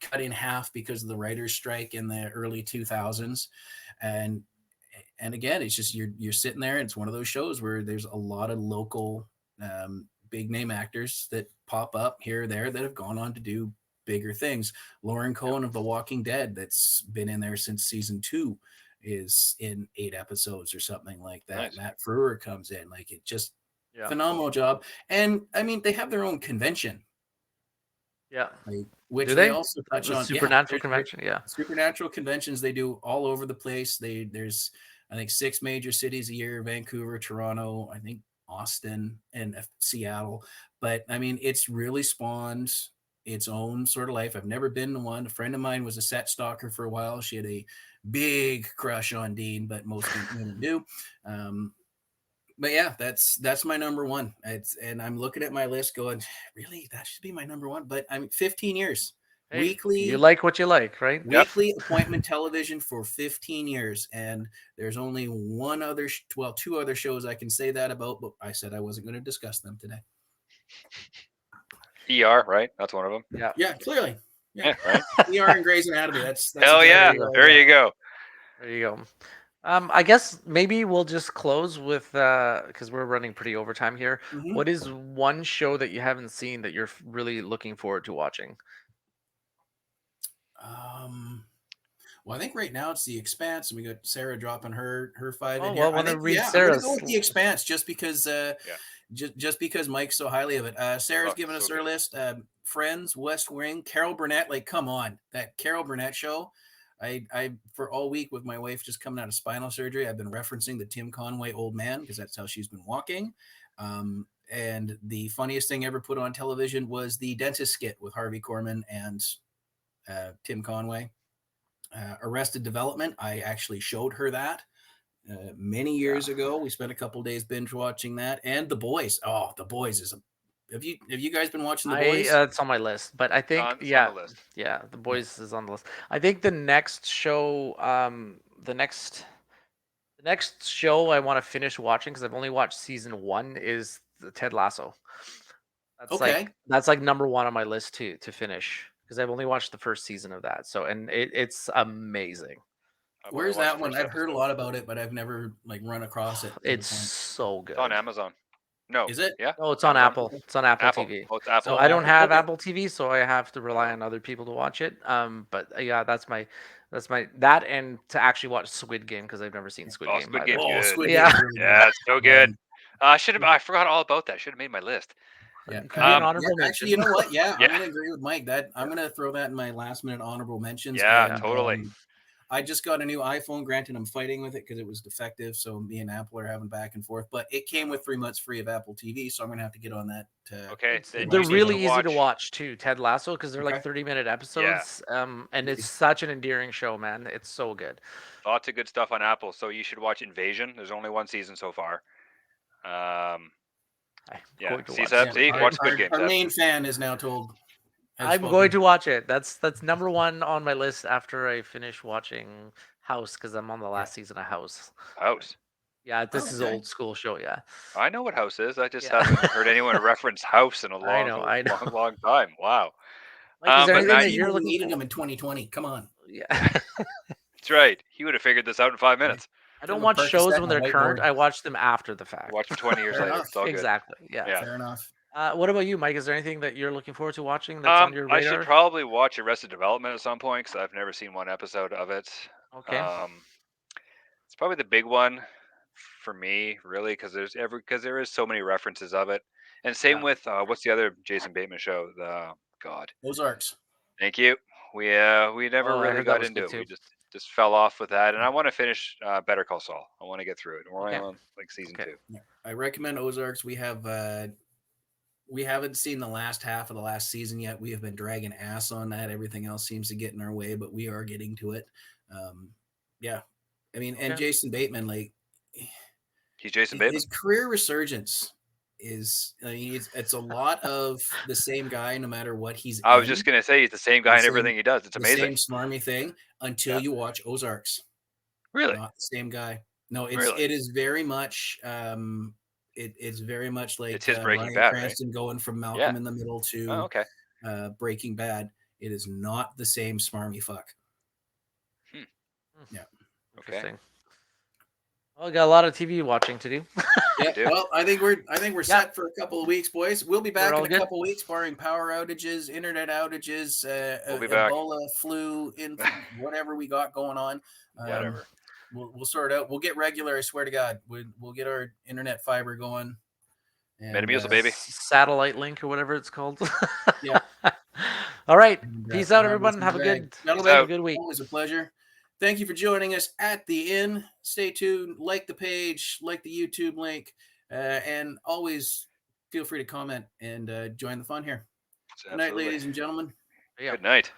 cut in half because of the writer's strike in the early 2000s, and again, it's just you're sitting there, and it's one of those shows where there's a lot of local big name actors that pop up here or there that have gone on to do bigger things. Lauren Cohen of The Walking Dead, that's been in there since season 2, is in 8 episodes or something like that. Nice. Matt Frewer comes in, like, it just phenomenal job. And I mean, they have their own convention. Yeah. Like, which do they they also touch on. Supernatural convention. Yeah. Supernatural conventions they do all over the place. There's I think 6 major cities a year: Vancouver, Toronto, I think Austin, and Seattle. But I mean, it's really spawned its own sort of life. I've never been to one. A friend of mine was a set stalker for a while. She had a big crush on Dean, but most women do. But yeah, that's my number one. And I'm looking at my list going, really, that should be my number one. But I'm 15 years. Hey, weekly. You like what you like, right? Weekly appointment television for 15 years. And there's only two other shows I can say that about, but I said I wasn't going to discuss them today. ER, right? That's one of them. Yeah. Yeah, clearly. Yeah, right. ER and Grey's Anatomy. That's Hell yeah. There you go. There you go. I guess maybe we'll just close with because we're running pretty overtime here. Mhm. What is one show that you haven't seen that you're really looking forward to watching? Well, I think right now it's The Expanse, and we got Sarah dropping her 5 in Oh, here. well, I think, read I'm gonna Sarah's. go with The Expanse just because just because Mike's so highly of it. Sarah's given us so her good. list. Friends, West Wing, Carol Burnett. Like, come on, that Carol Burnett show. I for all week with my wife just coming out of spinal surgery, I've been referencing the Tim Conway Old Man because that's how she's been walking. And the funniest thing ever put on television was the dentist skit with Harvey Korman and Tim Conway. Arrested Development. I actually showed her that many years ago. We spent a couple days binge watching that, and The Boys. Oh, The Boys is Have you guys been watching The Boys? It's on my list, but I think On the list. The Boys is on the list. I think the next show, the next show I want to finish watching because I've only watched season 1 is the Ted Lasso. That's like number 1 on my list to finish because I've only watched the first season of that. So and it's amazing. Where's that one? I've heard a lot about it, but I've never run across it. It's so good. It's on Amazon. No. Is it? Yeah. No, it's on Apple. It's on Apple TV. Oh, it's Apple. So I don't have Okay. Apple TV, so I have to rely on other people to watch it. But yeah, that's my that and to actually watch Squid Game because I've never seen Squid Game. Squid either. Game's good. Squid Yeah. Game's really Yeah, it's so good. Um, I forgot all about that. Should have made my list. Yeah. Could be an honorable mention. Actually, you know what? Yeah, Yeah. I'm gonna agree with Mike. I'm gonna throw that in my last minute honorable mentions. Yeah, totally. I just got a new iPhone. Granted, I'm fighting with it because it was defective. So me and Apple are having back and forth. But it came with 3 months free of Apple TV, so I'm gonna have to get on that. Okay, then They're you need really to easy to watch- watch too, Ted Lasso, because they're like Okay. 30-minute episodes. And it's such an endearing show, man. It's so good. Lots of good stuff on Apple. So you should watch Invasion. There's only 1 season so far. Yeah. Going to See, watch Seb? it. See? Watch Squid Game. Our Seb. main fan is now told. I'm going to watch it. That's number 1 on my list after I finish watching House because I'm on the last season of House. House. Yeah, this is Okay. old school show. Yeah. I know what House is. I just Yeah. haven't heard anyone reference House in a I know. long time. Wow. Mike, is there But anything now that you, you're We looking needed for? him in 2020. Come on. Yeah. that's right. He would have figured this out in 5 minutes. I Give don't him a watch Percocet shows and when a they're current. whiteboard. I watch them after the fact. Watch him 20 years Fair later. enough. It's all good. Exactly. Yeah. Yeah. Fair enough. What about you, Mike? Is there anything that you're looking forward to watching that's on your I should radar? probably watch Arrested Development at some point because I've never seen one episode of it. Okay. It's probably the big one for me, really, because there is so many references of it, and same Yeah. with what's the other Jason Bateman show? God, Ozarks. thank you. We never Oh, I really heard that got was into good it. We too. just fell off with that, and I want to finish Better Call Saul. I want to get through it. We're only Okay. on like season Okay. 2. Yeah. I recommend Ozarks. We haven't seen the last half of the last season yet. We have been dragging ass on that. Everything else seems to get in our way, but we are getting to it. Yeah. I mean, and Okay. Jason Bateman, like He's Jason Bateman. his career resurgence is, I mean, it's a lot of the same guy no matter what he's I was in. just gonna say he's the same guy in The everything he does. It's the amazing. same smarmy thing until Yeah. you watch Ozarks. Really? Not the same guy. No, Really? it is very much it's very much like It's his Breaking Bryan Bad, right? Cranston going from Malcolm Yeah. in the Middle Oh, to okay. Breaking Bad. It is not the same smarmy fuck. Yeah. Interesting. Well, we got a lot of TV watching to do. Yeah. do. Well, I think we're set for a couple of weeks, boys. We'll be back all in a good? couple of weeks, barring power outages, internet outages, We'll be back. Ebola, flu, whatever we got going on. Whatever. We'll sort it out. We'll get regular. I swear to God, we'll get our internet fiber going. And, Metamucil, baby. Satellite link or whatever it's called. Yeah. All right. And, Peace out, we'll everyone. some Have a drag. good, Gentlemen, have a good week. always a pleasure. Thank you for joining us at the inn. Stay tuned. Like the page, like the YouTube link, and always feel free to comment and join the fun here. Good night, Absolutely. ladies and gentlemen. Yeah. Good night.